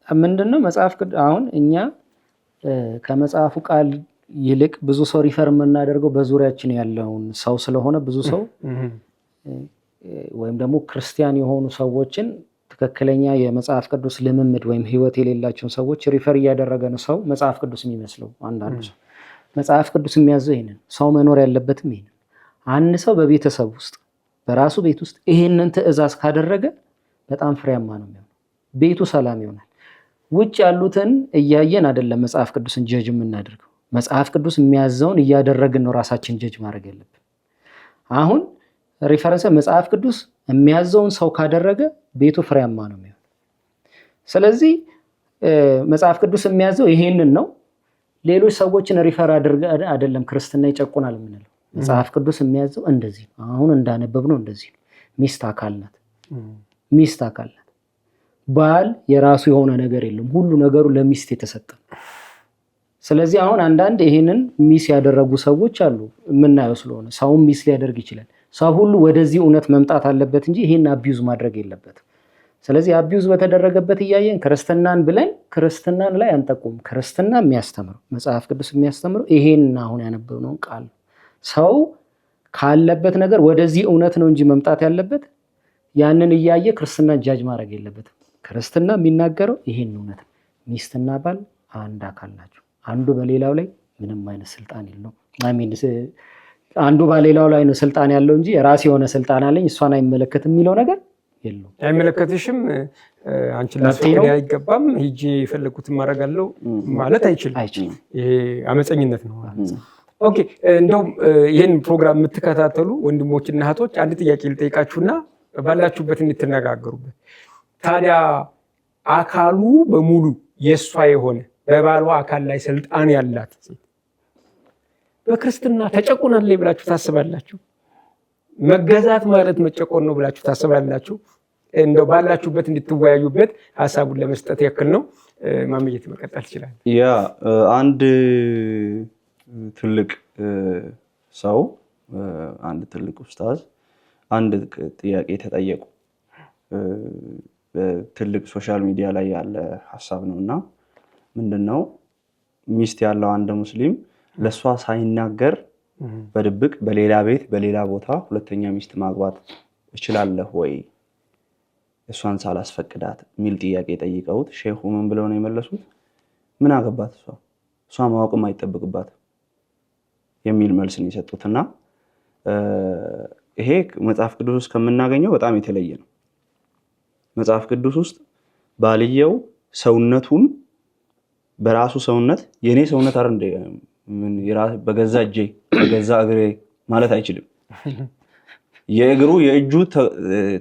ምንድነው መጽሐፍ ቅዱስ አሁን እኛ ከመጽሐፉ ቃል ይልቅ ብዙ ሰው ሪፈር የምናደርገው በዙሪያችን ያለውን ሰው ስለሆነ ብዙ ሰው ወይም ደግሞ ክርስቲያን የሆኑ ሰዎችን ትክክለኛ የመጽሐፍ ቅዱስ ልምምድ ወይም ሕይወት የሌላቸውን ሰዎች ሪፈር እያደረገ ነው ሰው መጽሐፍ ቅዱስ የሚመስለው። አንዳንዱ ሰው መጽሐፍ ቅዱስ የሚያዘው ይሄንን ሰው መኖር ያለበትም ይሄንን። አንድ ሰው በቤተሰብ ውስጥ በራሱ ቤት ውስጥ ይሄንን ትእዛዝ ካደረገ በጣም ፍሬያማ ነው የሚሆነው። ቤቱ ሰላም ይሆናል። ውጭ ያሉትን እያየን አይደለም መጽሐፍ ቅዱስን ጀጅ የምናደርገው። መጽሐፍ ቅዱስ የሚያዘውን እያደረግን ነው ራሳችን ጀጅ ማድረግ ያለብን። አሁን ሪፈረንስ መጽሐፍ ቅዱስ የሚያዘውን ሰው ካደረገ ቤቱ ፍሬያማ ነው የሚሆነው። ስለዚህ መጽሐፍ ቅዱስ የሚያዘው ይሄንን ነው። ሌሎች ሰዎችን ሪፈር አይደለም ክርስትና ይጨቁናል የምንለው። መጽሐፍ ቅዱስ የሚያዘው እንደዚህ ነው። አሁን እንዳነበብ ነው እንደዚህ ነው። ሚስት አካል ናት። ባል የራሱ የሆነ ነገር የለም። ሁሉ ነገሩ ለሚስት የተሰጠ። ስለዚህ አሁን አንዳንድ ይሄንን ሚስ ያደረጉ ሰዎች አሉ የምናየው ስለሆነ ሰውም ሚስ ሊያደርግ ይችላል። ሰው ሁሉ ወደዚህ እውነት መምጣት አለበት እንጂ ይሄን አቢዩዝ ማድረግ የለበትም። ስለዚህ አቢዩዝ በተደረገበት እያየን ክርስትናን ብለን ክርስትናን ላይ አንጠቁም። ክርስትና የሚያስተምረው መጽሐፍ ቅዱስ የሚያስተምረው ይሄን አሁን ያነበብነውን ቃል ሰው ካለበት ነገር ወደዚህ እውነት ነው እንጂ መምጣት ያለበት ያንን እያየ ክርስትና ጃጅ ማድረግ የለበትም። ክርስትና የሚናገረው ይሄን እውነት ነው። ሚስትና ባል አንድ አካል ናቸው። አንዱ በሌላው ላይ ምንም አይነት ስልጣን የለውም። አንዱ በሌላው ላይ ነው ስልጣን ያለው እንጂ የራሴ የሆነ ስልጣን አለኝ እሷን አይመለከትም የሚለው ነገር የለውም። አይመለከትሽም፣ አንቺን ላስፈቅድ አይገባም፣ ሂጂ የፈለኩትን ማድረግ አለው ማለት አይችልም። ይሄ አመፀኝነት ነው። ኦኬ፣ እንደውም ይህን ፕሮግራም የምትከታተሉ ወንድሞችና እህቶች አንድ ጥያቄ ልጠይቃችሁና ባላችሁበት እንድትነጋገሩበት። ታዲያ አካሉ በሙሉ የእሷ የሆነ በባሏ አካል ላይ ስልጣን ያላት ሴት በክርስትና ተጨቁናለች ብላችሁ ታስባላችሁ? መገዛት ማለት መጨቆን ነው ብላችሁ ታስባላችሁ? እንደው ባላችሁበት እንድትወያዩበት ሀሳቡን ለመስጠት ያክል ነው። ማመየት መቀጠል ይችላል። ያ አንድ ትልቅ ሰው አንድ ትልቅ ኡስታዝ አንድ ጥያቄ ተጠየቁ። ትልቅ ሶሻል ሚዲያ ላይ ያለ ሀሳብ ነው እና ምንድነው ሚስት ያለው አንድ ሙስሊም ለሷ ሳይናገር በድብቅ በሌላ ቤት በሌላ ቦታ ሁለተኛ ሚስት ማግባት እችላለሁ ወይ እሷን ሳላስፈቅዳት የሚል ጥያቄ ጠይቀውት ሼኹ ምን ብለው ነው የመለሱት? ምን አገባት እሷ ማወቅም አይጠብቅባት የሚል መልስ ነው የሰጡትና ይሄ መጽሐፍ ቅዱስ ውስጥ ከምናገኘው በጣም የተለየ ነው። መጽሐፍ ቅዱስ ውስጥ ባልየው ሰውነቱን በራሱ ሰውነት የኔ ሰውነት አይደል እንደ በገዛ እጄ በገዛ እግሬ ማለት አይችልም። የእግሩ የእጁ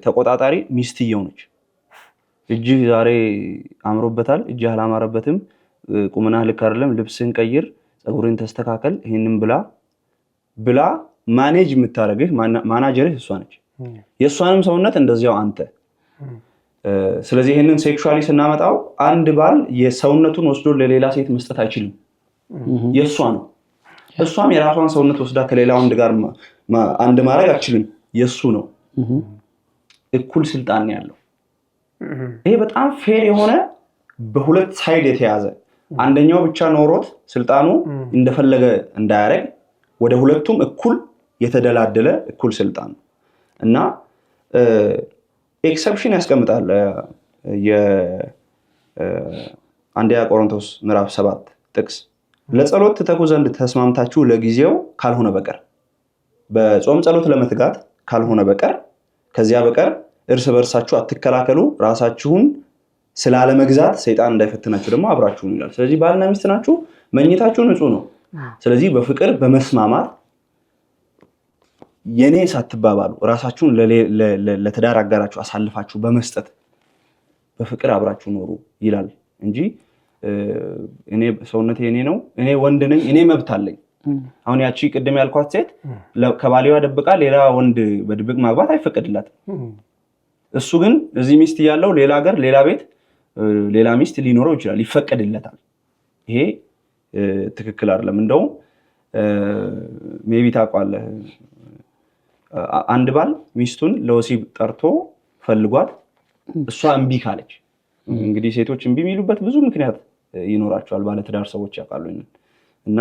ተቆጣጣሪ ሚስትየው ነች። እጅህ ዛሬ አምሮበታል፣ እጅህ አላማረበትም፣ ቁመና ልክ አይደለም፣ ልብስን ቀይር፣ ፀጉርን ተስተካከል፣ ይሄንን ብላ ማኔጅ የምታደርግህ ማናጀርህ እሷ ነች። የእሷንም ሰውነት እንደዚያው አንተ። ስለዚህ ይሄንን ሴክሹዋሊ ስናመጣው አንድ ባል የሰውነቱን ወስዶ ለሌላ ሴት መስጠት አይችልም፣ የእሷ ነው። እሷም የራሷን ሰውነት ወስዳ ከሌላ ወንድ ጋር አንድ ማድረግ አትችልም፣ የእሱ ነው። እኩል ስልጣን ያለው ይሄ በጣም ፌር የሆነ በሁለት ሳይድ የተያዘ አንደኛው ብቻ ኖሮት ስልጣኑ እንደፈለገ እንዳያደርግ ወደ ሁለቱም እኩል የተደላደለ እኩል ስልጣን ነው እና ኤክሰፕሽን ያስቀምጣል። የአንደኛ ቆሮንቶስ ምዕራፍ 7 ጥቅስ ለጸሎት ትተጉ ዘንድ ተስማምታችሁ ለጊዜው ካልሆነ በቀር በጾም ጸሎት ለመትጋት ካልሆነ በቀር ከዚያ በቀር እርስ በርሳችሁ አትከላከሉ፣ ራሳችሁን ስላለመግዛት ሰይጣን እንዳይፈትናችሁ ደግሞ አብራችሁን ይላል። ስለዚህ ባልና ሚስት ናችሁ፣ መኝታችሁ ንጹህ ነው። ስለዚህ በፍቅር በመስማማት የኔ ሳትባባሉ ራሳችሁን ለትዳር አጋራችሁ አሳልፋችሁ በመስጠት በፍቅር አብራችሁ ኖሩ ይላል እንጂ እኔ ሰውነቴ የኔ ነው፣ እኔ ወንድ ነኝ፣ እኔ መብት አለኝ። አሁን ያቺ ቅድም ያልኳት ሴት ከባሊዋ ደብቃ ሌላ ወንድ በድብቅ ማግባት አይፈቀድላትም። እሱ ግን እዚህ ሚስት ያለው ሌላ ሀገር ሌላ ቤት ሌላ ሚስት ሊኖረው ይችላል፣ ይፈቀድለታል። ይሄ ትክክል አይደለም። እንደውም ሜቢ ታውቃለህ አንድ ባል ሚስቱን ለወሲብ ጠርቶ ፈልጓት እሷ እምቢ ካለች፣ እንግዲህ ሴቶች እምቢ የሚሉበት ብዙ ምክንያት ይኖራቸዋል፣ ባለትዳር ሰዎች ያውቃሉ። እና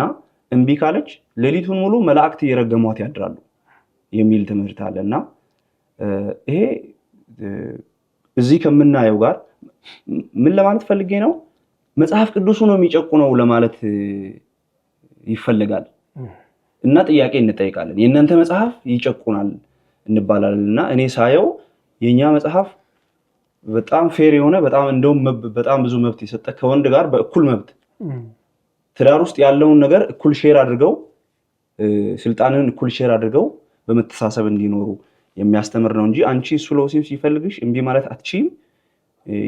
እምቢ ካለች ሌሊቱን ሙሉ መላእክት እየረገሟት ያድራሉ የሚል ትምህርት አለ። እና ይሄ እዚህ ከምናየው ጋር ምን ለማለት ፈልጌ ነው? መጽሐፍ ቅዱሱ ነው የሚጨቁነው ለማለት ይፈልጋል። እና ጥያቄ እንጠይቃለን። የእናንተ መጽሐፍ ይጨቁናል እንባላለን። እና እኔ ሳየው የኛ መጽሐፍ በጣም ፌር የሆነ በጣም እንደውም በጣም ብዙ መብት የሰጠ ከወንድ ጋር በእኩል መብት ትዳር ውስጥ ያለውን ነገር እኩል ሼር አድርገው ስልጣንን እኩል ሼር አድርገው በመተሳሰብ እንዲኖሩ የሚያስተምር ነው እንጂ አንቺ እሱ ለወሲብ ሲፈልግሽ እምቢ ማለት አትችይም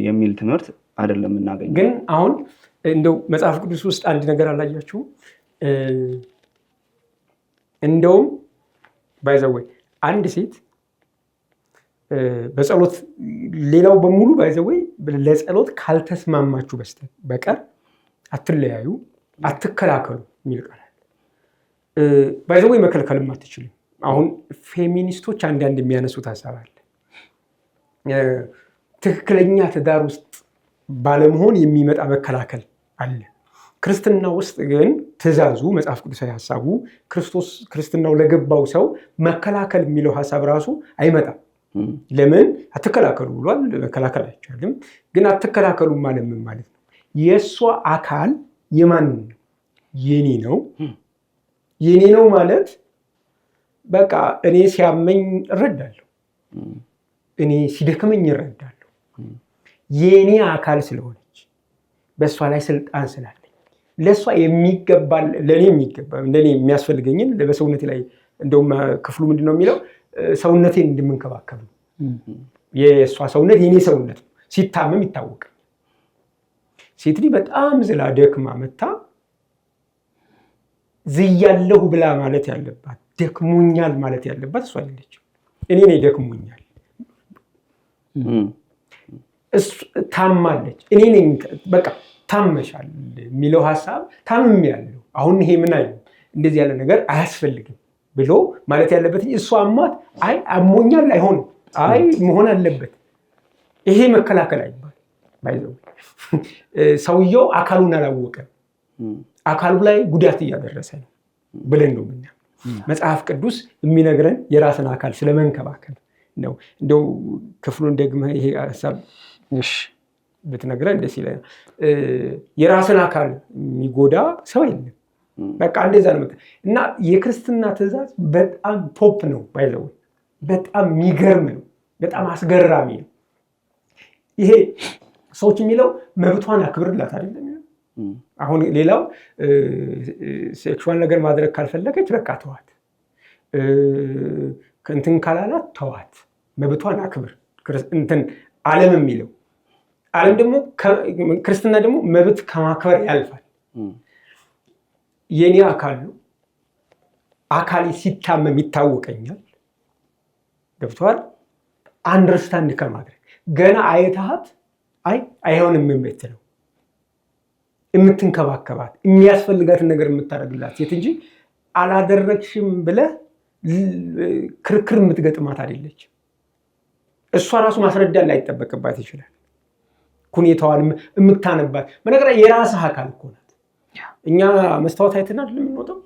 የሚል ትምህርት አይደለም እናገኝ። ግን አሁን እንደው መጽሐፍ ቅዱስ ውስጥ አንድ ነገር አላያችሁ? እንደውም ባይዘወይ አንድ ሴት በጸሎት ሌላው በሙሉ ባይዘወይ ለጸሎት ካልተስማማችሁ በቀር አትለያዩ፣ አትከላከሉ የሚል ቃል አለ። ባይዘው መከልከልም አትችልም። አሁን ፌሚኒስቶች አንዳንድ የሚያነሱት ሀሳብ አለ። ትክክለኛ ትዳር ውስጥ ባለመሆን የሚመጣ መከላከል አለ። ክርስትና ውስጥ ግን ትእዛዙ መጽሐፍ ቅዱሳዊ ሀሳቡ ክርስትናው ለገባው ሰው መከላከል የሚለው ሀሳብ ራሱ አይመጣም። ለምን አትከላከሉ ብሏል። መከላከል አይቻልም። ግን አትከላከሉ ማለት ምን ማለት ነው? የእሷ አካል የማን ነው? የኔ ነው። የኔ ነው ማለት በቃ እኔ ሲያመኝ እረዳለሁ፣ እኔ ሲደክመኝ እረዳለሁ። የኔ አካል ስለሆነች በእሷ ላይ ስልጣን ስላለኝ ለእሷ የሚገባ ለእኔ የሚገባ ለእኔ የሚያስፈልገኝን በሰውነቴ ላይ እንደውም ክፍሉ ምንድን ነው የሚለው ሰውነቴን እንደምንከባከብ ነው። የእሷ ሰውነት የኔ ሰውነት ነው። ሲታመም ይታወቃል። ሴት ልጅ በጣም ዝላ ደክማ መታ ዝያለሁ ብላ ማለት ያለባት ደክሞኛል ማለት ያለባት እሷ አይደለችም። እኔ ነኝ ደክሞኛል። ታማለች። እኔ ነኝ በቃ ታመሻል የሚለው ሀሳብ ታምም ያለው አሁን ይሄ ምን አይደለም እንደዚህ ያለ ነገር አያስፈልግም ብሎ ማለት ያለበት እሷ አሟት አይ አሞኛል አይሆንም አይ መሆን አለበት። ይሄ መከላከል አይባል። ባይዘው ሰውየው አካሉን አላወቀም፣ አካሉ ላይ ጉዳት እያደረሰ ነው ብለን ነው ምናምን። መጽሐፍ ቅዱስ የሚነግረን የራስን አካል ስለመንከባከብ ነው። እንደው ክፍሉን ደግመህ ይሄ ሀሳብ ብትነግረን ደስ ይለኛል። የራስን አካል የሚጎዳ ሰው የለም። በቃ እንደዛ ነው። እና የክርስትና ትእዛዝ በጣም ቶፕ ነው። ባይዘው በጣም የሚገርም ነው። በጣም አስገራሚ ነው። ይሄ ሰዎች የሚለው መብቷን አክብርላት አይደለም። አሁን ሌላው ሴክሹዋል ነገር ማድረግ ካልፈለገች በቃ ተዋት፣ እንትን ካላላት ተዋት፣ መብቷን አክብር። እንትን ዓለም የሚለው ዓለም ደግሞ ክርስትና ደግሞ መብት ከማክበር ያልፋል። የኔ አካል ነው፣ አካሌ ሲታመም ይታወቀኛል። ገብቶሃል? አንደርስታንድ ከማድረግ ገና አይተሃት አይ አይሆንም የምትለው የምትንከባከባት የሚያስፈልጋትን ነገር የምታደርግላት ሴት እንጂ አላደረግሽም ብለህ ክርክር የምትገጥማት አይደለች። እሷ ራሱ ማስረዳት ላይጠበቅባት ይችላል። ሁኔታዋን የምታነባት በነገር የራስህ አካል እኮ ናት። እኛ መስታወት አይተናል የምንወጣው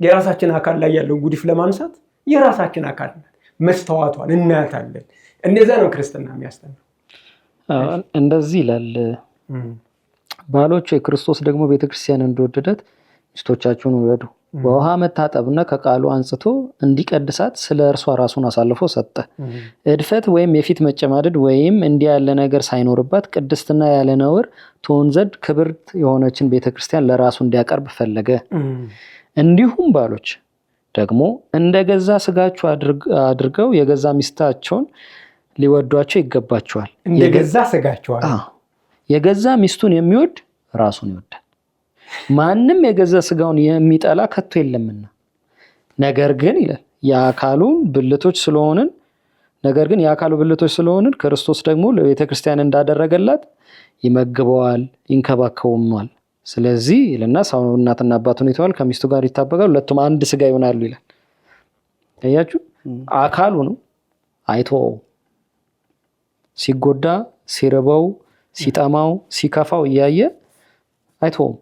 የራሳችን አካል ላይ ያለውን ጉዲፍ ለማንሳት የራሳችን አካል ናት። መስተዋቷን እናያታለን። እንደዛ ነው ክርስትና የሚያስተምረው። እንደዚህ ይላል፣ ባሎች የክርስቶስ ደግሞ ቤተክርስቲያን እንደወደዳት ሚስቶቻችሁን ውደዱ። በውሃ መታጠብና ከቃሉ አንጽቶ እንዲቀድሳት ስለ እርሷ ራሱን አሳልፎ ሰጠ። እድፈት ወይም የፊት መጨማደድ ወይም እንዲህ ያለ ነገር ሳይኖርባት ቅድስትና ያለ ነውር ትሆን ዘንድ ክብርት የሆነችን ቤተክርስቲያን ለራሱ እንዲያቀርብ ፈለገ። እንዲሁም ባሎች ደግሞ እንደ ገዛ ስጋቸው አድርገው የገዛ ሚስታቸውን ሊወዷቸው ይገባቸዋል። እንደገዛ ስጋቸው የገዛ ሚስቱን የሚወድ ራሱን ይወዳል። ማንም የገዛ ስጋውን የሚጠላ ከቶ የለምና። ነገር ግን ይላል የአካሉ ብልቶች ስለሆንን ክርስቶስ ደግሞ ለቤተክርስቲያን እንዳደረገላት ይመግበዋል፣ ይንከባከውማል። ስለዚህ ይልና ሰው እናትና አባቱን ይተዋል፣ ከሚስቱ ጋር ይታበቃል፣ ሁለቱም አንድ ስጋ ይሆናሉ ይላል። አያችሁ፣ አካሉ ነው። አይተወው። ሲጎዳ፣ ሲርበው፣ ሲጠማው፣ ሲከፋው እያየ አይተወውም።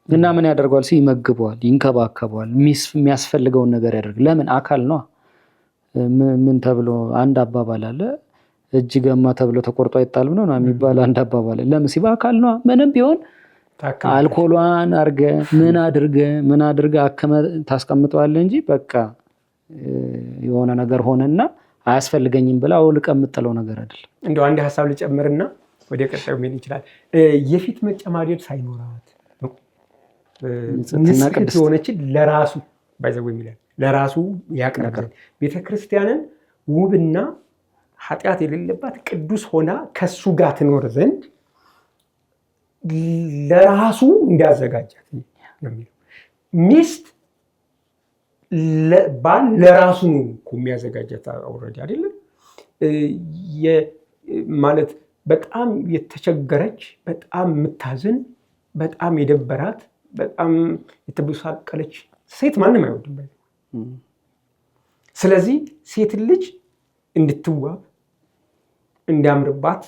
እና ምን ያደርገዋል? ይመግበዋል፣ ይንከባከበዋል፣ የሚያስፈልገውን ነገር ያደርግ። ለምን? አካል ነው። ምን ተብሎ አንድ አባባል አለ፣ እጅ ገማ ተብሎ ተቆርጦ አይጣልም ነው የሚባል አንድ አባባል። ለምን ሲባል አካል ነው። ምንም ቢሆን አልኮሏን አርገ ምን አድርገ አከመ ታስቀምጠዋለህ እንጂ በቃ የሆነ ነገር ሆነና አያስፈልገኝም ብላ አውልቀ የምጥለው ነገር አይደለም። እንደው አንድ ሀሳብ ልጨምርና ወደ ቀጣዩ ምን ይችላል። የፊት መጨማደድ ሳይኖራት ንጽሕት የሆነችን ለራሱ ባይዘው የሚላል ለራሱ ያቀርባል። ቤተክርስቲያንን ውብና ኃጢአት የሌለባት ቅዱስ ሆና ከሱ ጋር ትኖር ዘንድ ለራሱ እንዲያዘጋጃት ነው የሚለው። ሚስት ባል ለራሱ ነው እኮ የሚያዘጋጃት ኦልሬዲ አይደለም ማለት በጣም የተቸገረች በጣም የምታዝን በጣም የደበራት በጣም የተበሳቀለች ሴት ማንም አይወድም። ስለዚህ ሴት ልጅ እንድትዋብ፣ እንዲያምርባት፣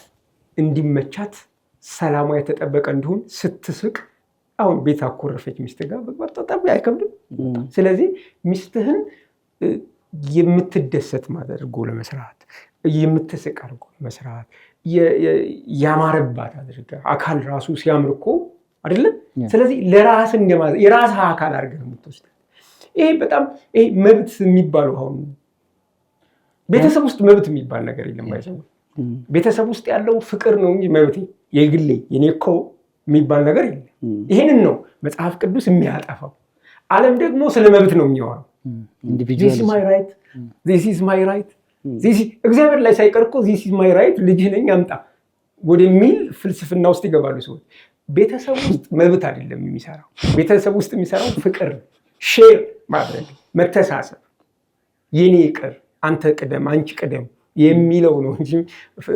እንዲመቻት፣ ሰላሟ የተጠበቀ እንዲሆን ስትስቅ አሁን ቤት አኮረፈች ሚስት ጋር በጣም አይከብድም? ስለዚህ ሚስትህን የምትደሰት አድርጎ ለመስራት፣ የምትስቅ አድርጎ ለመስራት፣ ያማረባት አድርጋ አካል ራሱ ሲያምር እኮ አይደለም። ስለዚህ ለራስ የራስ አካል አድርገህ የምትወስድ ይሄ በጣም ይሄ መብት የሚባለው አሁን ቤተሰብ ውስጥ መብት የሚባል ነገር የለም። ባይዘው ቤተሰብ ውስጥ ያለው ፍቅር ነው እንጂ መብት የግሌ የኔ እኮ የሚባል ነገር የለም። ይህንን ነው መጽሐፍ ቅዱስ የሚያጠፋው። ዓለም ደግሞ ስለ መብት ነው የሚያወራው። this is my right, this is my right፣ እግዚአብሔር ላይ ሳይቀር እኮ this is my right ልጅህ ነኝ አምጣ ወደሚል ፍልስፍና ውስጥ ይገባሉ ሰዎች። ቤተሰብ ውስጥ መብት አይደለም የሚሰራው። ቤተሰብ ውስጥ የሚሰራው ፍቅር፣ ሼር ማድረግ፣ መተሳሰብ፣ የኔ ይቅር አንተ ቅደም አንቺ ቅደም የሚለው ነው እንጂ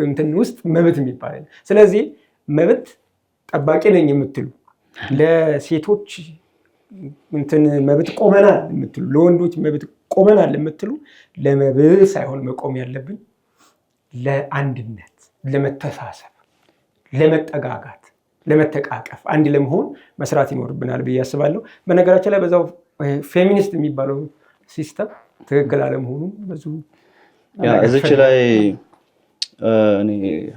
እንትን ውስጥ መብት የሚባል። ስለዚህ መብት ጠባቂ ነኝ የምትሉ ለሴቶች እንትን መብት ቆመናል የምትሉ ለወንዶች መብት ቆመናል የምትሉ ለመብት ሳይሆን መቆም ያለብን ለአንድነት፣ ለመተሳሰብ፣ ለመጠጋጋት፣ ለመተቃቀፍ፣ አንድ ለመሆን መስራት ይኖርብናል ብዬ አስባለሁ። በነገራችን ላይ በዛው ፌሚኒስት የሚባለው ሲስተም ትክክል አለመሆኑ ብዙ እዚች ላይ እኔ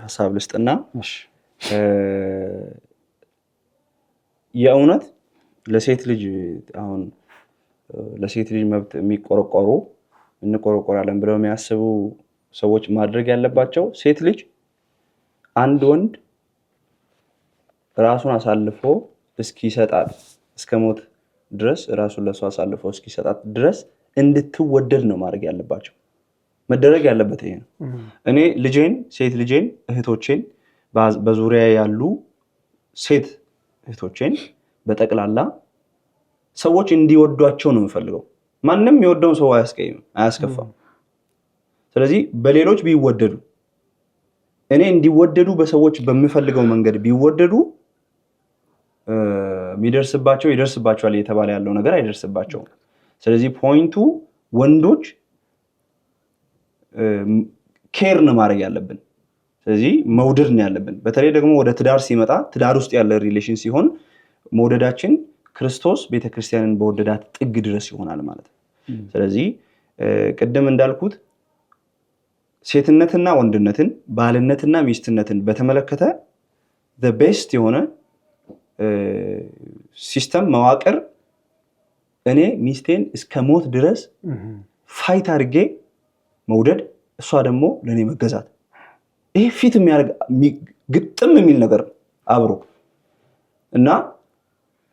ሀሳብ ልስጥና የእውነት ለሴት ልጅ አሁን ለሴት ልጅ መብት የሚቆረቆሩ እንቆረቆራለን ብለው የሚያስቡ ሰዎች ማድረግ ያለባቸው ሴት ልጅ አንድ ወንድ ራሱን አሳልፎ እስኪሰጣት እስከ ሞት ድረስ ራሱን ለሷ አሳልፎ እስኪሰጣት ድረስ እንድትወደድ ነው ማድረግ ያለባቸው። መደረግ ያለበት ይሄ ነው። እኔ ልጄን፣ ሴት ልጄን፣ እህቶቼን፣ በዙሪያ ያሉ ሴት እህቶቼን በጠቅላላ ሰዎች እንዲወዷቸው ነው የምፈልገው። ማንም የወደውን ሰው አያስቀይም፣ አያስከፋም። ስለዚህ በሌሎች ቢወደዱ፣ እኔ እንዲወደዱ በሰዎች በምፈልገው መንገድ ቢወደዱ የሚደርስባቸው ይደርስባቸዋል እየተባለ ያለው ነገር አይደርስባቸውም። ስለዚህ ፖይንቱ ወንዶች ኬር ነው ማድረግ ያለብን። ስለዚህ መውደድ ነው ያለብን። በተለይ ደግሞ ወደ ትዳር ሲመጣ ትዳር ውስጥ ያለ ሪሌሽን ሲሆን መውደዳችን ክርስቶስ ቤተክርስቲያንን በወደዳት ጥግ ድረስ ይሆናል ማለት ነው። ስለዚህ ቅድም እንዳልኩት ሴትነትና ወንድነትን፣ ባልነትና ሚስትነትን በተመለከተ the best የሆነ ሲስተም መዋቅር እኔ ሚስቴን እስከ ሞት ድረስ ፋይት አድርጌ መውደድ፣ እሷ ደግሞ ለእኔ መገዛት። ይሄ ፊት የሚያደርግ ግጥም የሚል ነገር አብሮ እና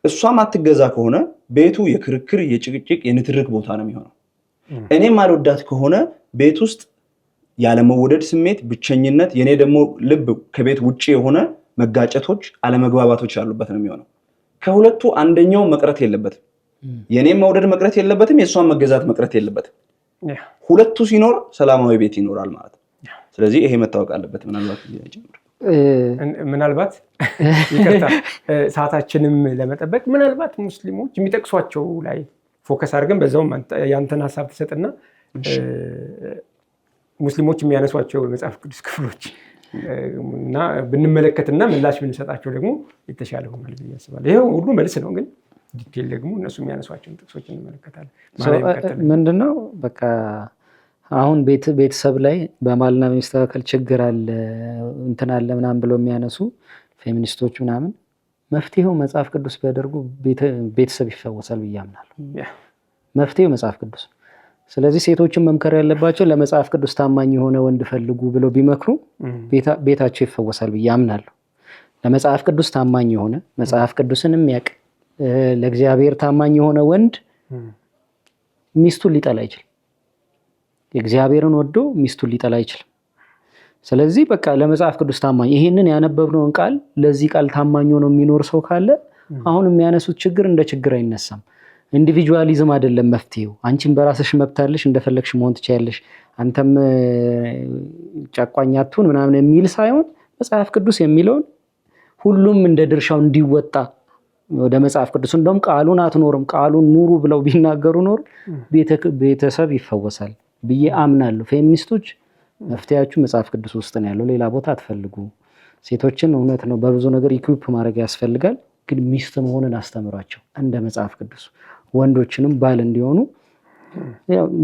እሷም አትገዛ ከሆነ ቤቱ የክርክር፣ የጭቅጭቅ፣ የንትርክ ቦታ ነው የሚሆነው። እኔም አልወዳት ከሆነ ቤት ውስጥ ያለመወደድ ስሜት፣ ብቸኝነት፣ የኔ ደግሞ ልብ ከቤት ውጪ የሆነ መጋጨቶች፣ አለመግባባቶች ያሉበት ነው የሚሆነው። ከሁለቱ አንደኛው መቅረት የለበትም። የኔም መውደድ መቅረት የለበትም፣ የእሷን መገዛት መቅረት የለበትም። ሁለቱ ሲኖር ሰላማዊ ቤት ይኖራል ማለት ነው። ስለዚህ ይሄ መታወቅ አለበት። ምናልባት ይቅርታ ሰዓታችንም ለመጠበቅ ምናልባት ሙስሊሞች የሚጠቅሷቸው ላይ ፎከስ አድርገን በዛውም ያንተን ሀሳብ ትሰጥና ሙስሊሞች የሚያነሷቸው የመጽሐፍ ቅዱስ ክፍሎች እና ብንመለከትና ምላሽ ብንሰጣቸው ደግሞ የተሻለ ሆናል ብዬ አስባለሁ። ይሄው ሁሉ መልስ ነው፣ ግን ዲቴል ደግሞ እነሱ የሚያነሷቸውን ጥቅሶች እንመለከታለን። ምንድነው በቃ አሁን ቤተሰብ ላይ በባልና በሚስት መካከል ችግር አለ እንትን አለ ምናምን ብለው የሚያነሱ ፌሚኒስቶች ምናምን መፍትሄው መጽሐፍ ቅዱስ ቢያደርጉ ቤተሰብ ይፈወሳል ብዬ አምናለሁ። መፍትሄው መጽሐፍ ቅዱስ። ስለዚህ ሴቶችን መምከር ያለባቸው ለመጽሐፍ ቅዱስ ታማኝ የሆነ ወንድ ፈልጉ ብለው ቢመክሩ ቤታቸው ይፈወሳል ብዬ አምናለሁ። ለመጽሐፍ ቅዱስ ታማኝ የሆነ መጽሐፍ ቅዱስን የሚያውቅ ለእግዚአብሔር ታማኝ የሆነ ወንድ ሚስቱን ሊጠላ አይችልም። እግዚአብሔርን ወዶ ሚስቱን ሊጠላ አይችልም። ስለዚህ በቃ ለመጽሐፍ ቅዱስ ታማኝ ይሄንን ያነበብነውን ቃል ለዚህ ቃል ታማኝ ሆኖ የሚኖር ሰው ካለ አሁን የሚያነሱት ችግር እንደ ችግር አይነሳም። ኢንዲቪጁዋሊዝም አይደለም መፍትሄው። አንቺም በራስሽ መብታለሽ፣ እንደፈለግሽ መሆን ትችያለሽ፣ አንተም ጨቋኝ አትሁን ምናምን የሚል ሳይሆን መጽሐፍ ቅዱስ የሚለውን ሁሉም እንደ ድርሻው እንዲወጣ ወደ መጽሐፍ ቅዱስ እንደውም ቃሉን አትኖርም ቃሉን ኑሩ ብለው ቢናገሩ ኖር ቤተሰብ ይፈወሳል ብዬ አምናለሁ። ፌሚኒስቶች መፍትያችሁ መጽሐፍ ቅዱስ ውስጥ ነው ያለው፣ ሌላ ቦታ አትፈልጉ። ሴቶችን እውነት ነው በብዙ ነገር ኢኩዊፕ ማድረግ ያስፈልጋል፣ ግን ሚስት መሆንን አስተምሯቸው እንደ መጽሐፍ ቅዱስ። ወንዶችንም ባል እንዲሆኑ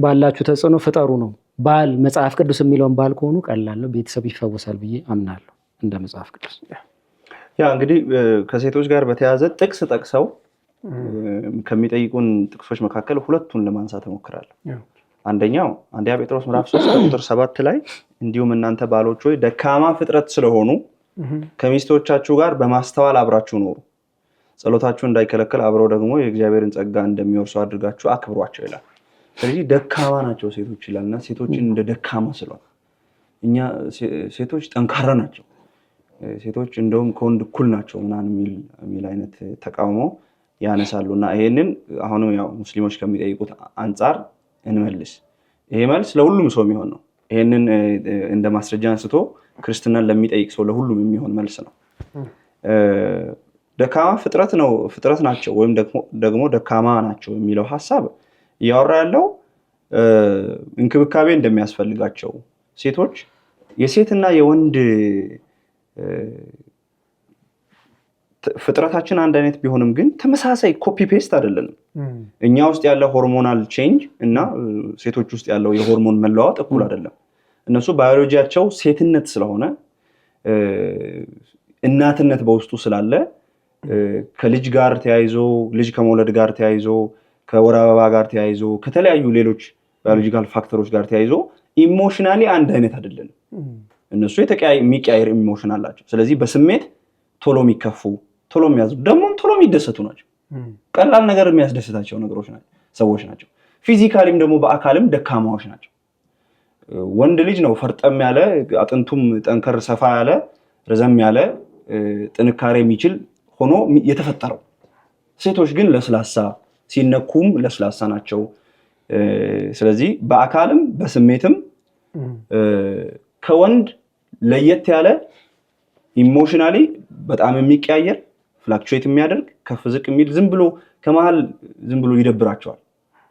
ባላችሁ ተጽዕኖ ፍጠሩ ነው። ባል መጽሐፍ ቅዱስ የሚለውን ባል ከሆኑ ቀላል ነው፣ ቤተሰብ ይፈወሳል ብዬ አምናለሁ እንደ መጽሐፍ ቅዱስ። ያ እንግዲህ ከሴቶች ጋር በተያያዘ ጥቅስ ጠቅሰው ከሚጠይቁን ጥቅሶች መካከል ሁለቱን ለማንሳት እሞክራለሁ። አንደኛው አንደኛ ጴጥሮስ ምዕራፍ 3 ቁጥር 7 ላይ እንዲሁም እናንተ ባሎች ሆይ ደካማ ፍጥረት ስለሆኑ ከሚስቶቻችሁ ጋር በማስተዋል አብራችሁ ኖሩ፣ ጸሎታችሁ እንዳይከለከል አብረው ደግሞ የእግዚአብሔርን ጸጋ እንደሚወርሱ አድርጋችሁ አክብሯቸው ይላል። ስለዚህ ደካማ ናቸው ሴቶች ይላልና ሴቶችን እንደ ደካማ ስለሆነ እኛ ሴቶች ጠንካራ ናቸው፣ ሴቶች እንደውም ከወንድ እኩል ናቸው ምናምን የሚል አይነት ተቃውሞ ያነሳሉና ይሄንን አሁንም ያው ሙስሊሞች ከሚጠይቁት አንጻር እንመልስ። ይሄ መልስ ለሁሉም ሰው የሚሆን ነው። ይሄንን እንደ ማስረጃ አንስቶ ክርስትናን ለሚጠይቅ ሰው ለሁሉም የሚሆን መልስ ነው። ደካማ ፍጥረት ናቸው ወይም ደግሞ ደካማ ናቸው የሚለው ሀሳብ እያወራ ያለው እንክብካቤ እንደሚያስፈልጋቸው ሴቶች የሴትና የወንድ ፍጥረታችን አንድ አይነት ቢሆንም ግን ተመሳሳይ ኮፒ ፔስት አይደለንም። እኛ ውስጥ ያለ ሆርሞናል ቼንጅ እና ሴቶች ውስጥ ያለው የሆርሞን መለዋወጥ እኩል አይደለም። እነሱ ባዮሎጂያቸው ሴትነት ስለሆነ እናትነት በውስጡ ስላለ ከልጅ ጋር ተያይዞ ልጅ ከመውለድ ጋር ተያይዞ ከወር አበባ ጋር ተያይዞ ከተለያዩ ሌሎች ባዮሎጂካል ፋክተሮች ጋር ተያይዞ ኢሞሽናሊ አንድ አይነት አይደለንም። እነሱ የሚቀያየር ኢሞሽን አላቸው። ስለዚህ በስሜት ቶሎ የሚከፉ ቶሎ የሚያዝኑ ደግሞ ቶሎ የሚደሰቱ ናቸው። ቀላል ነገር የሚያስደስታቸው ነገሮች ናቸው ሰዎች ናቸው። ፊዚካሊም ደግሞ በአካልም ደካማዎች ናቸው። ወንድ ልጅ ነው ፈርጠም ያለ አጥንቱም ጠንከር ሰፋ ያለ ረዘም ያለ ጥንካሬ የሚችል ሆኖ የተፈጠረው። ሴቶች ግን ለስላሳ ሲነኩም ለስላሳ ናቸው። ስለዚህ በአካልም በስሜትም ከወንድ ለየት ያለ ኢሞሽናሊ በጣም የሚቀያየር ፍላክቹዌት የሚያደርግ ከፍ ዝቅ የሚል ዝም ብሎ ይደብራቸዋል።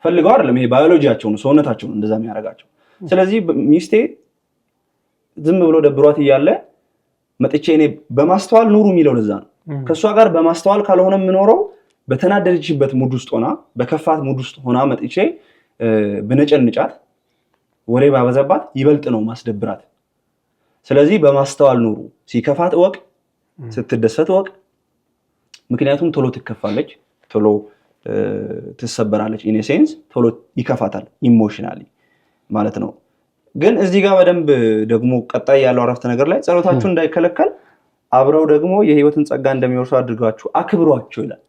ፈልገው አይደለም፣ ይሄ ባዮሎጂያቸው ነው፣ ሰውነታቸው ነው እንደዛ የሚያደርጋቸው። ስለዚህ ሚስቴ ዝም ብሎ ደብሯት እያለ መጥቼ እኔ በማስተዋል ኑሩ የሚለው ለዛ ነው። ከእሷ ጋር በማስተዋል ካልሆነ የምኖረው በተናደደችበት ሙድ ውስጥ ሆና በከፋት ሙድ ውስጥ ሆና መጥቼ ብነጨንጫት ወሬ ባበዛባት ይበልጥ ነው ማስደብራት። ስለዚህ በማስተዋል ኑሩ። ሲከፋት እወቅ፣ ስትደሰት እወቅ። ምክንያቱም ቶሎ ትከፋለች፣ ቶሎ ትሰበራለች። ኢን ሴንስ ቶሎ ይከፋታል ኢሞሽናሊ ማለት ነው። ግን እዚህ ጋር በደንብ ደግሞ ቀጣይ ያለው አረፍተ ነገር ላይ ጸሎታችሁ እንዳይከለከል አብረው ደግሞ የህይወትን ጸጋ እንደሚወርሱ አድርጋችሁ አክብሯቸው ይላል።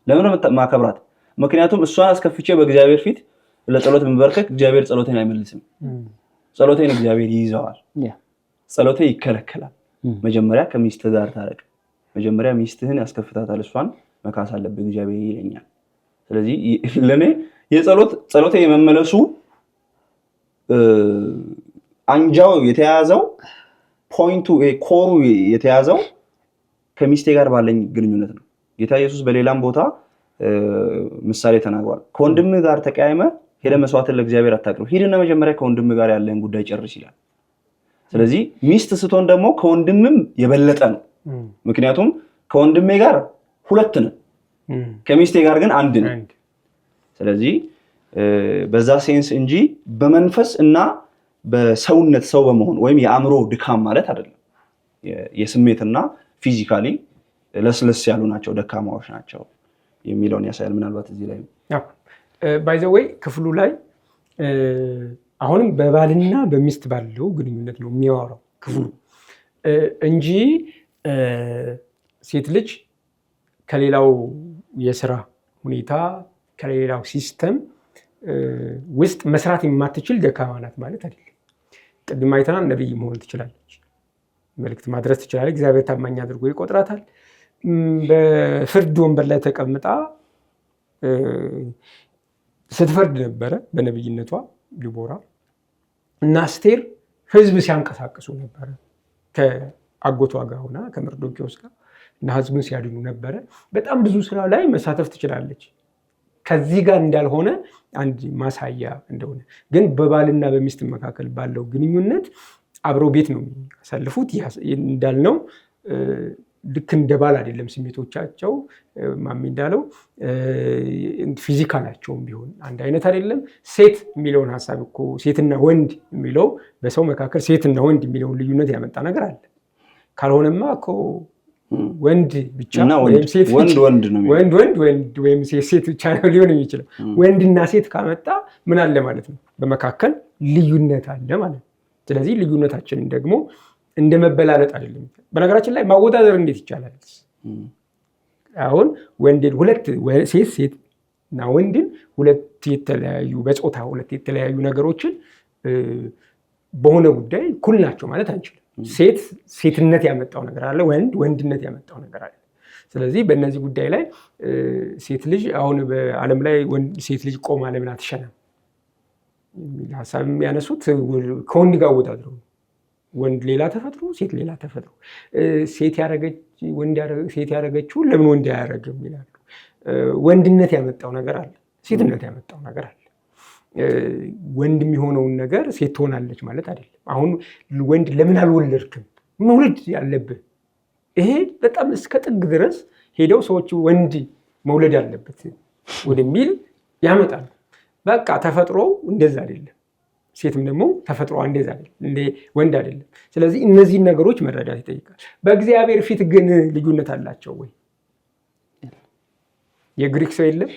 ለምን ማከብራት? ምክንያቱም እሷን አስከፍቼ በእግዚአብሔር ፊት ለጸሎት መንበርከክ እግዚአብሔር ጸሎቴን አይመልስም። ጸሎቴን እግዚአብሔር ይይዘዋል። ጸሎቴ ይከለከላል። መጀመሪያ ከሚስትህ ጋር ታረቅ። መጀመሪያ ሚስትህን ያስከፍታታል፣ እሷን መካስ አለብህ እግዚአብሔር ይለኛል። ስለዚህ ለኔ ጸሎቴ የመመለሱ አንጃው የተያዘው ፖይንቱ ኮሩ የተያዘው ከሚስቴ ጋር ባለኝ ግንኙነት ነው። ጌታ ኢየሱስ በሌላም ቦታ ምሳሌ ተናግሯል። ከወንድምህ ጋር ተቀያይመ ሄደ መስዋዕትን ለእግዚአብሔር አታቅርብ፣ ሂድና መጀመሪያ ከወንድምህ ጋር ያለህን ጉዳይ ጨርስ ይላል። ስለዚህ ሚስት ስትሆን ደግሞ ከወንድምም የበለጠ ነው። ምክንያቱም ከወንድሜ ጋር ሁለት ነን፣ ከሚስቴ ጋር ግን አንድ ነን። ስለዚህ በዛ ሴንስ እንጂ በመንፈስ እና በሰውነት ሰው በመሆን ወይም የአእምሮ ድካም ማለት አይደለም። የስሜትና ፊዚካሊ ለስለስ ያሉ ናቸው፣ ደካማዎች ናቸው የሚለውን ያሳያል። ምናልባት እዚህ ላይ ባይ ዘ ወይ ክፍሉ ላይ አሁንም በባልና በሚስት ባለው ግንኙነት ነው የሚያወራው ክፍሉ እንጂ ሴት ልጅ ከሌላው የስራ ሁኔታ ከሌላው ሲስተም ውስጥ መስራት የማትችል ደካማ ናት ማለት አይደለም። ቅድም አይተናል፣ ነብይ መሆን ትችላለች፣ መልእክት ማድረስ ትችላለች፣ እግዚአብሔር ታማኝ አድርጎ ይቆጥራታል። በፍርድ ወንበር ላይ ተቀምጣ ስትፈርድ ነበረ በነብይነቷ ዲቦራ እና አስቴር ህዝብ ሲያንቀሳቅሱ ነበረ ከአጎቷ ጋር ሆና ከመርዶክዮስ ጋር እና ህዝቡን ሲያድኑ ነበረ። በጣም ብዙ ስራ ላይ መሳተፍ ትችላለች። ከዚህ ጋር እንዳልሆነ አንድ ማሳያ እንደሆነ ግን በባልና በሚስት መካከል ባለው ግንኙነት አብረው ቤት ነው የሚያሳልፉት። እንዳልነው ልክ እንደ ባል አይደለም ስሜቶቻቸው። ማሚ እንዳለው ፊዚካላቸውም ቢሆን አንድ አይነት አይደለም። ሴት የሚለውን ሀሳብ እኮ ሴትና ወንድ የሚለው በሰው መካከል ሴትና ወንድ የሚለውን ልዩነት ያመጣ ነገር አለ። ካልሆነማ እኮ ወንድ ብቻ ወንድ ወይም ሴት ብቻ ነው ሊሆን የሚችለው። ወንድና ሴት ካመጣ ምን አለ ማለት ነው? በመካከል ልዩነት አለ ማለት ነው። ስለዚህ ልዩነታችንን ደግሞ እንደ መበላለጥ አይደለም። በነገራችን ላይ ማወዳደር እንዴት ይቻላል? አሁን ሁለት ሴት እና ወንድን ሁለት የተለያዩ በጾታ ሁለት የተለያዩ ነገሮችን በሆነ ጉዳይ እኩል ናቸው ማለት አንችልም። ሴትነት ያመጣው ነገር አለ፣ ወንድነት ያመጣው ነገር አለ። ስለዚህ በእነዚህ ጉዳይ ላይ ሴት ልጅ አሁን በዓለም ላይ ሴት ልጅ ቆማ ለምን አትሸናም የሚል ሀሳብ ያነሱት ከወንድ ጋር አወዳድረው ነው። ወንድ ሌላ ተፈጥሮ፣ ሴት ሌላ ተፈጥሮ፣ ሴት ያደረገችው ለምን ወንድ አያደርግም ይላሉ። ወንድነት ያመጣው ነገር አለ፣ ሴትነት ያመጣው ነገር አለ። ወንድ የሚሆነውን ነገር ሴት ትሆናለች ማለት አይደለም። አሁን ወንድ ለምን አልወለድክም መውለድ ያለብህ፣ ይሄ በጣም እስከ ጥግ ድረስ ሄደው ሰዎች ወንድ መውለድ ያለበት ወደሚል ያመጣሉ። በቃ ተፈጥሮ እንደዛ አይደለም፣ ሴትም ደግሞ ተፈጥሮ እንደዛ አይደለም፣ ወንድ አይደለም። ስለዚህ እነዚህን ነገሮች መረዳት ይጠይቃል። በእግዚአብሔር ፊት ግን ልዩነት አላቸው ወይ? የግሪክ ሰው የለም፣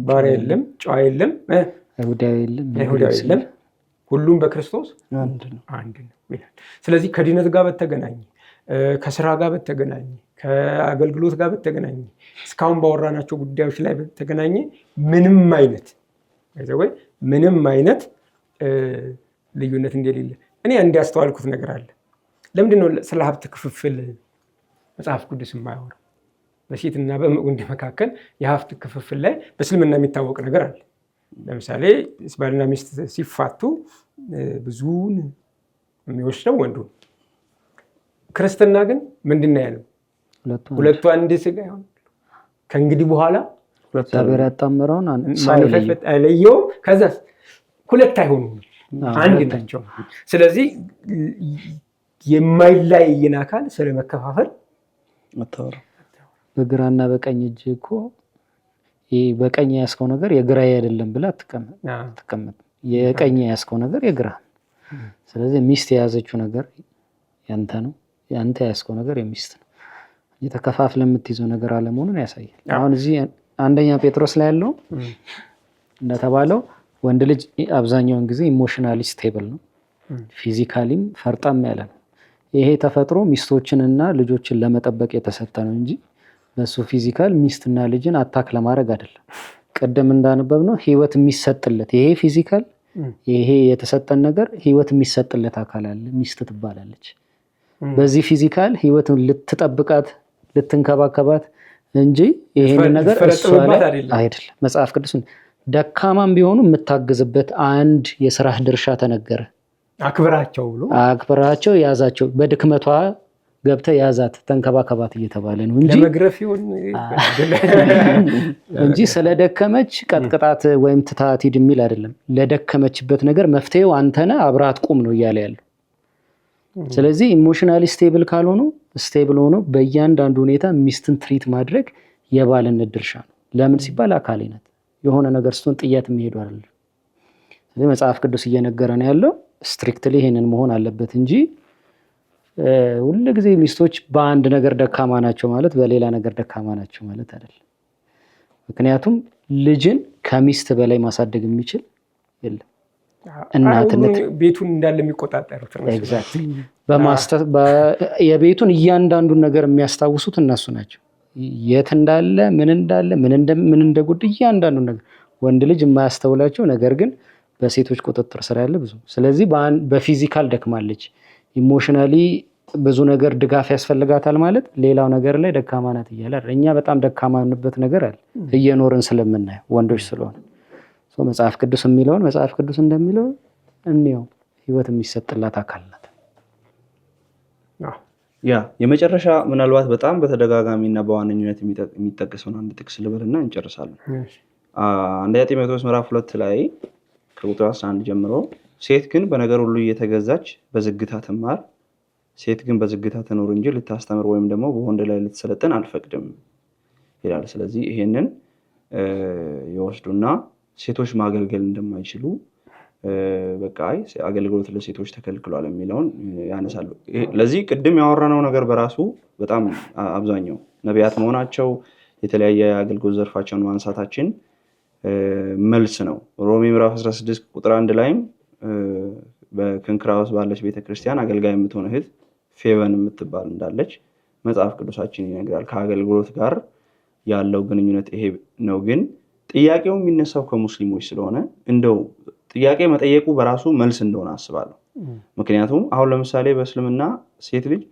ባሪያ የለም፣ ጨዋ የለም፣ አይሁዳዊ የለም፣ ሁሉም በክርስቶስ አንድ ነው ይላል። ስለዚህ ከድነት ጋር በተገናኘ ከስራ ጋር በተገናኘ ከአገልግሎት ጋር በተገናኘ እስካሁን ባወራናቸው ጉዳዮች ላይ በተገናኘ ምንም አይነት ልዩነት እንደሌለ እኔ እንዲያስተዋልኩት ነገር አለ። ለምንድነው ስለ ሀብት ክፍፍል መጽሐፍ ቅዱስ የማያወራው? በሴትና በወንድ መካከል የሀብት ክፍፍል ላይ በእስልምና የሚታወቅ ነገር አለ። ለምሳሌ ባልና ሚስት ሲፋቱ ብዙውን የሚወስደው ወንዱ። ክርስትና ግን ምንድን ነው ያለው? ሁለቱ አንድ ስጋ ይሆናሉ። ከእንግዲህ በኋላ እግዚአብሔር ያጣመረውን አይለየውም። ከዛ ሁለት አይሆኑም፣ አንድ ናቸው። ስለዚህ የማይለያየን አካል ስለመከፋፈል በግራና በቀኝ እጅ እኮ በቀኝ ያስከው ነገር የግራዬ አይደለም ብላ አትቀመጥ። የቀኝ ያስከው ነገር የግራ። ስለዚህ ሚስት የያዘችው ነገር ያንተ ነው፣ ያንተ ያስከው ነገር የሚስት ነው። የተከፋፍለ የምትይዘው ነገር አለመሆኑን ያሳያል። አሁን እዚህ አንደኛ ጴጥሮስ ላይ ያለው እንደተባለው ወንድ ልጅ አብዛኛውን ጊዜ ኢሞሽናሊ ስቴብል ነው፣ ፊዚካሊም ፈርጣም ያለ ነው። ይሄ ተፈጥሮ ሚስቶችንና ልጆችን ለመጠበቅ የተሰጠ ነው እንጂ በሱ ፊዚካል ሚስትና ልጅን አታክ ለማድረግ አይደለም። ቀደም እንዳነበብነው ህይወት የሚሰጥለት ይሄ ፊዚካል ይሄ የተሰጠን ነገር ህይወት የሚሰጥለት አካል አለ፣ ሚስት ትባላለች። በዚህ ፊዚካል ህይወትን ልትጠብቃት ልትንከባከባት እንጂ ይሄን ነገር እሷ ላይ አይደለም። መጽሐፍ ቅዱስ ደካማም ቢሆኑ የምታግዝበት አንድ የስራህ ድርሻ ተነገረ። አክብራቸው ያዛቸው፣ በድክመቷ ገብተህ ያዛት ተንከባከባት እየተባለ ነው እንጂ ስለደከመች ቀጥቅጣት ወይም ትታት ሂድ የሚል አይደለም። ለደከመችበት ነገር መፍትሄው አንተነህ አብራት ቁም ነው እያለ ያለው። ስለዚህ ኢሞሽናሊ ስቴብል ካልሆኑ ስቴብል ሆኖ በእያንዳንዱ ሁኔታ ሚስትን ትሪት ማድረግ የባልነት ድርሻ ነው። ለምን ሲባል አካሌ ናት፣ የሆነ ነገር ስትሆን ጥያት የሚሄዱ አይደለም። ስለዚህ መጽሐፍ ቅዱስ እየነገረ ነው ያለው ስትሪክትሊ ይሄንን መሆን አለበት እንጂ ሁሉ ጊዜ ሚስቶች በአንድ ነገር ደካማ ናቸው ማለት በሌላ ነገር ደካማ ናቸው ማለት አይደለም። ምክንያቱም ልጅን ከሚስት በላይ ማሳደግ የሚችል የለም። እናትነት ቤቱን እንዳለ የሚቆጣጠሩት የቤቱን እያንዳንዱን ነገር የሚያስታውሱት እነሱ ናቸው። የት እንዳለ ምን እንደጉድ እያንዳንዱ ነገር ወንድ ልጅ የማያስተውላቸው ነገር ግን በሴቶች ቁጥጥር ስር ያለ ብዙ። ስለዚህ በፊዚካል ደክማለች፣ ኢሞሽናሊ ብዙ ነገር ድጋፍ ያስፈልጋታል ማለት ሌላው ነገር ላይ ደካማ ናት እያለ እኛ በጣም ደካማ የሆንበት ነገር አለ እየኖርን ስለምናየው ወንዶች ስለሆነ። መጽሐፍ ቅዱስ የሚለውን መጽሐፍ ቅዱስ እንደሚለው እንየው፣ ህይወት የሚሰጥላት አካል ናት። ያ የመጨረሻ ምናልባት በጣም በተደጋጋሚና በዋነኝነት የሚጠቀሰውን አንድ ጥቅስ ልበልና እንጨርሳለን። አንደኛ ጢሞቴዎስ ምዕራፍ 2 ላይ ከቁጥር 11 ጀምሮ ሴት ግን በነገር ሁሉ እየተገዛች በዝግታ ትማር፣ ሴት ግን በዝግታ ትኖር እንጂ ልታስተምር ወይም ደግሞ በወንድ ላይ ልትሰለጥን አልፈቅድም ይላል። ስለዚህ ይሄንን ይወስዱና ሴቶች ማገልገል እንደማይችሉ በቃ አገልግሎት ለሴቶች ተከልክሏል የሚለውን ያነሳሉ። ለዚህ ቅድም ያወራነው ነገር በራሱ በጣም አብዛኛው ነቢያት መሆናቸው የተለያየ አገልግሎት ዘርፋቸውን ማንሳታችን መልስ ነው። ሮሜ ምዕራፍ 16 ቁጥር 1 ላይም በክንክራውስ ባለች ቤተክርስቲያን አገልጋይ የምትሆን እህት ፌቨን የምትባል እንዳለች መጽሐፍ ቅዱሳችን ይነግራል። ከአገልግሎት ጋር ያለው ግንኙነት ይሄ ነው። ግን ጥያቄው የሚነሳው ከሙስሊሞች ስለሆነ እንደው ጥያቄ መጠየቁ በራሱ መልስ እንደሆነ አስባለሁ። ምክንያቱም አሁን ለምሳሌ በእስልምና ሴት ልጅ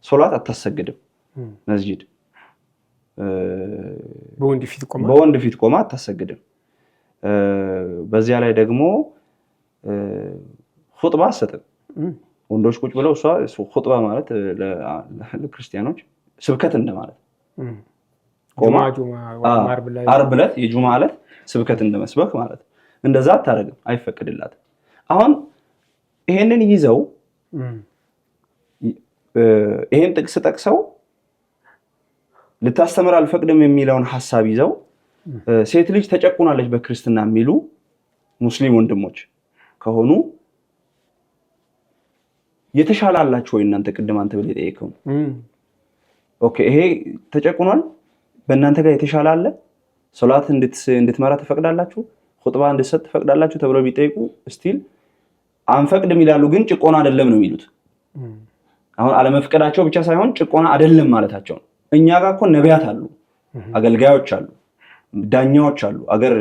ሶላት አታሰግድም፣ መስጂድ በወንድ ፊት ቆማ አታሰግድም። በዚያ ላይ ደግሞ ኹጥባ አትሰጥም። ወንዶች ቁጭ ብለው እሷ ኹጥባ ማለት ለክርስቲያኖች ስብከት እንደማለት ቆማ ዓርብ ዕለት የጁማ ዕለት ስብከት እንደመስበክ ማለት እንደዛ አታረግም፣ አይፈቅድላትም። አሁን ይሄንን ይዘው ይሄን ጥቅስ ጠቅሰው ልታስተምር አልፈቅድም የሚለውን ሐሳብ ይዘው ሴት ልጅ ተጨቁናለች በክርስትና የሚሉ ሙስሊም ወንድሞች ከሆኑ የተሻለ አላችሁ ወይ እናንተ? ቅድም አንተ ብለህ ጠየቀው። ኦኬ ይሄ ተጨቁኗል በእናንተ ጋር የተሻለ አለ? ሶላት እንድትመራ ትፈቅዳላችሁ? ኹጥባ እንድትሰጥ ትፈቅዳላችሁ? ተብለው ቢጠይቁ ስቲል አንፈቅድም ይላሉ። ግን ጭቆና አይደለም ነው የሚሉት። አሁን አለመፍቀዳቸው ብቻ ሳይሆን ጭቆና አይደለም ማለታቸው ነው። እኛ ጋር እኮ ነቢያት አሉ፣ አገልጋዮች አሉ፣ ዳኛዎች አሉ። አገር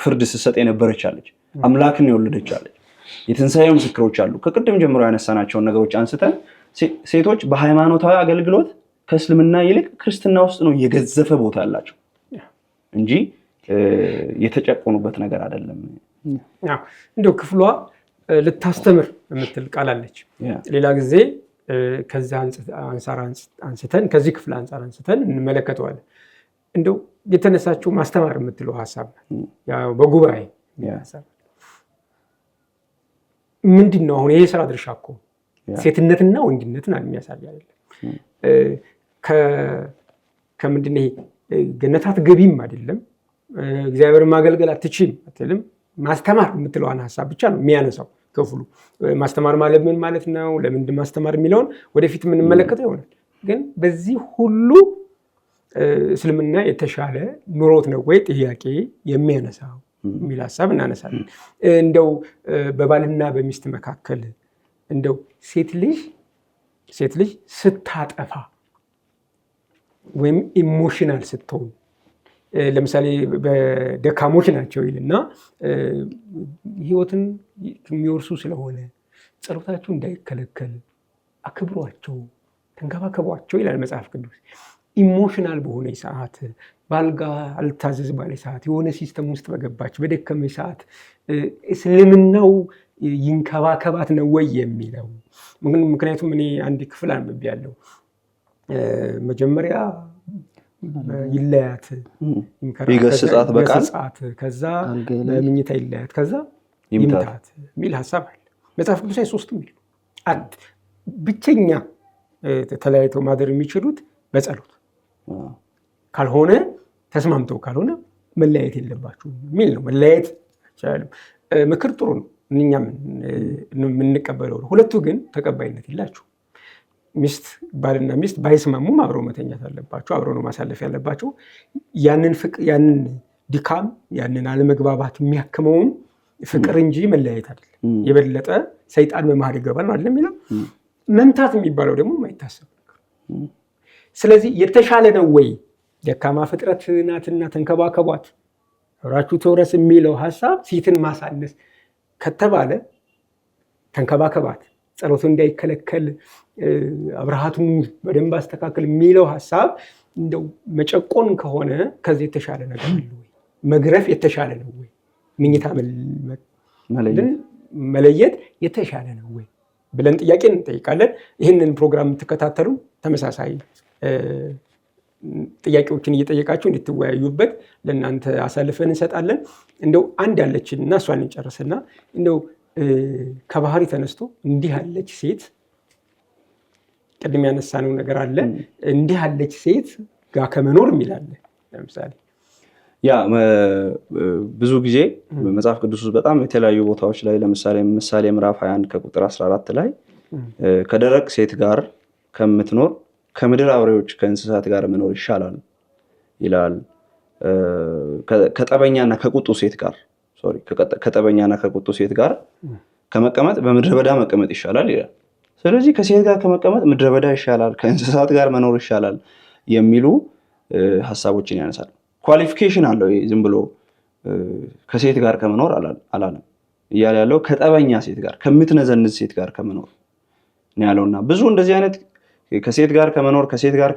ፍርድ ስትሰጥ የነበረች አለች፣ አምላክን የወለደች አለች፣ የትንሣኤ ምስክሮች አሉ። ከቅድም ጀምሮ ያነሳናቸውን ነገሮች አንስተን ሴቶች በሃይማኖታዊ አገልግሎት ከእስልምና ይልቅ ክርስትና ውስጥ ነው የገዘፈ ቦታ ያላቸው እንጂ የተጨቆኑበት ነገር አይደለም። እንደው ክፍሏ ልታስተምር የምትል ቃል አለች። ሌላ ጊዜ ከዚህ አንፃር አንስተን ከዚህ ክፍል አንፃር አንስተን እንመለከተዋለን። እንደው የተነሳችው ማስተማር የምትለው ሀሳብ ያው በጉባኤ ምንድን ነው አሁን ይሄ ስራ ድርሻ እኮ ሴትነትና ወንድነትን የሚያሳይ አይደለም። ከምንድን ነው ይሄ ገነታት ገቢም አይደለም። እግዚአብሔርን ማገልገል አትችልም አትልም። ማስተማር የምትለዋን ሀሳብ ብቻ ነው የሚያነሳው ክፍሉ። ማስተማር ማለት ምን ማለት ነው፣ ለምንድን ማስተማር የሚለውን ወደፊት የምንመለከተው ይሆናል። ግን በዚህ ሁሉ እስልምና የተሻለ ኑሮት ነው ወይ ጥያቄ የሚያነሳው የሚል ሀሳብ እናነሳለን። እንደው በባልና በሚስት መካከል እንደው ሴት ልጅ ስታጠፋ ወይም ኢሞሽናል ስትሆን ለምሳሌ በደካሞች ናቸው ይልና ህይወትን የሚወርሱ ስለሆነ ጸሎታችሁ እንዳይከለከል አክብሯቸው፣ ተንከባከቧቸው ይላል መጽሐፍ ቅዱስ። ኢሞሽናል በሆነ ሰዓት ባልጋ አልታዘዝ ባለ ሰዓት የሆነ ሲስተም ውስጥ በገባች በደከመ ሰዓት እስልምናው ይንከባከባት ነው ወይ የሚለው? ምክንያቱም እኔ አንድ ክፍል አንብቤያለሁ። መጀመሪያ ይለያት ይገስጻት በቃል ከዛ በምኝታ ይለያት ከዛ ይምታት የሚል ሀሳብ አለ መጽሐፍ ቅዱስ ላይ። ሶስቱም የሚሉ ብቸኛ ተለያይተው ማደር የሚችሉት በጸሎት ካልሆነ ተስማምተው ካልሆነ መለያየት የለባችሁ የሚል ነው። መለያየት አይቻልም። ምክር ጥሩ ነው፣ እኛም የምንቀበለው ነው። ሁለቱ ግን ተቀባይነት የላችሁ። ባልና ሚስት ባይስማሙም አብረው መተኛት አለባቸው፣ አብረው ነው ማሳለፍ ያለባቸው። ያንን ድካም ያንን አለመግባባት የሚያክመውም ፍቅር እንጂ መለያየት አይደለም። የበለጠ ሰይጣን በመሀል ይገባል ማለት የሚለው መምታት የሚባለው ደግሞ የማይታሰብ ነገር። ስለዚህ የተሻለ ነው ወይ ደካማ ፍጥረት ናትና ተንከባከቧት አብራችሁ ተወረስ የሚለው ሀሳብ ሴትን ማሳነስ ከተባለ ተንከባከባት፣ ጸሎቱ እንዳይከለከል፣ አብርሃቱን በደንብ አስተካከል የሚለው ሀሳብ እንደው መጨቆን ከሆነ ከዚህ የተሻለ ነገር አለ ወይ? መግረፍ የተሻለ ነው ወይ? ምኝታ መለየት የተሻለ ነው ወይ? ብለን ጥያቄ እንጠይቃለን። ይህንን ፕሮግራም የምትከታተሉ ተመሳሳይ ጥያቄዎችን እየጠየቃችሁ እንድትወያዩበት ለእናንተ አሳልፈን እንሰጣለን። እንደው አንድ ያለችን እና እሷን እንጨርስና እንደው ከባህሪ ተነስቶ እንዲህ ያለች ሴት ቅድም ያነሳነው ነገር አለ፣ እንዲህ ያለች ሴት ጋር ከመኖር የሚላለ ለምሳሌ ብዙ ጊዜ መጽሐፍ ቅዱስ ውስጥ በጣም የተለያዩ ቦታዎች ላይ ለምሳሌ ምሳሌ ምዕራፍ 21 ከቁጥር 14 ላይ ከደረቅ ሴት ጋር ከምትኖር ከምድር አውሬዎች ከእንስሳት ጋር መኖር ይሻላል ይላል። ከጠበኛና ከቁጡ ሴት ጋር ከጠበኛና ከቁጡ ሴት ጋር ከመቀመጥ በምድረ በዳ መቀመጥ ይሻላል ይላል። ስለዚህ ከሴት ጋር ከመቀመጥ ምድረ በዳ ይሻላል፣ ከእንስሳት ጋር መኖር ይሻላል የሚሉ ሀሳቦችን ያነሳል። ኳሊፊኬሽን አለው። ዝም ብሎ ከሴት ጋር ከመኖር አላለም እያለ ያለው ከጠበኛ ሴት ጋር ከምትነዘንዝ ሴት ጋር ከመኖር ያለውና ብዙ እንደዚህ አይነት ከሴት ጋር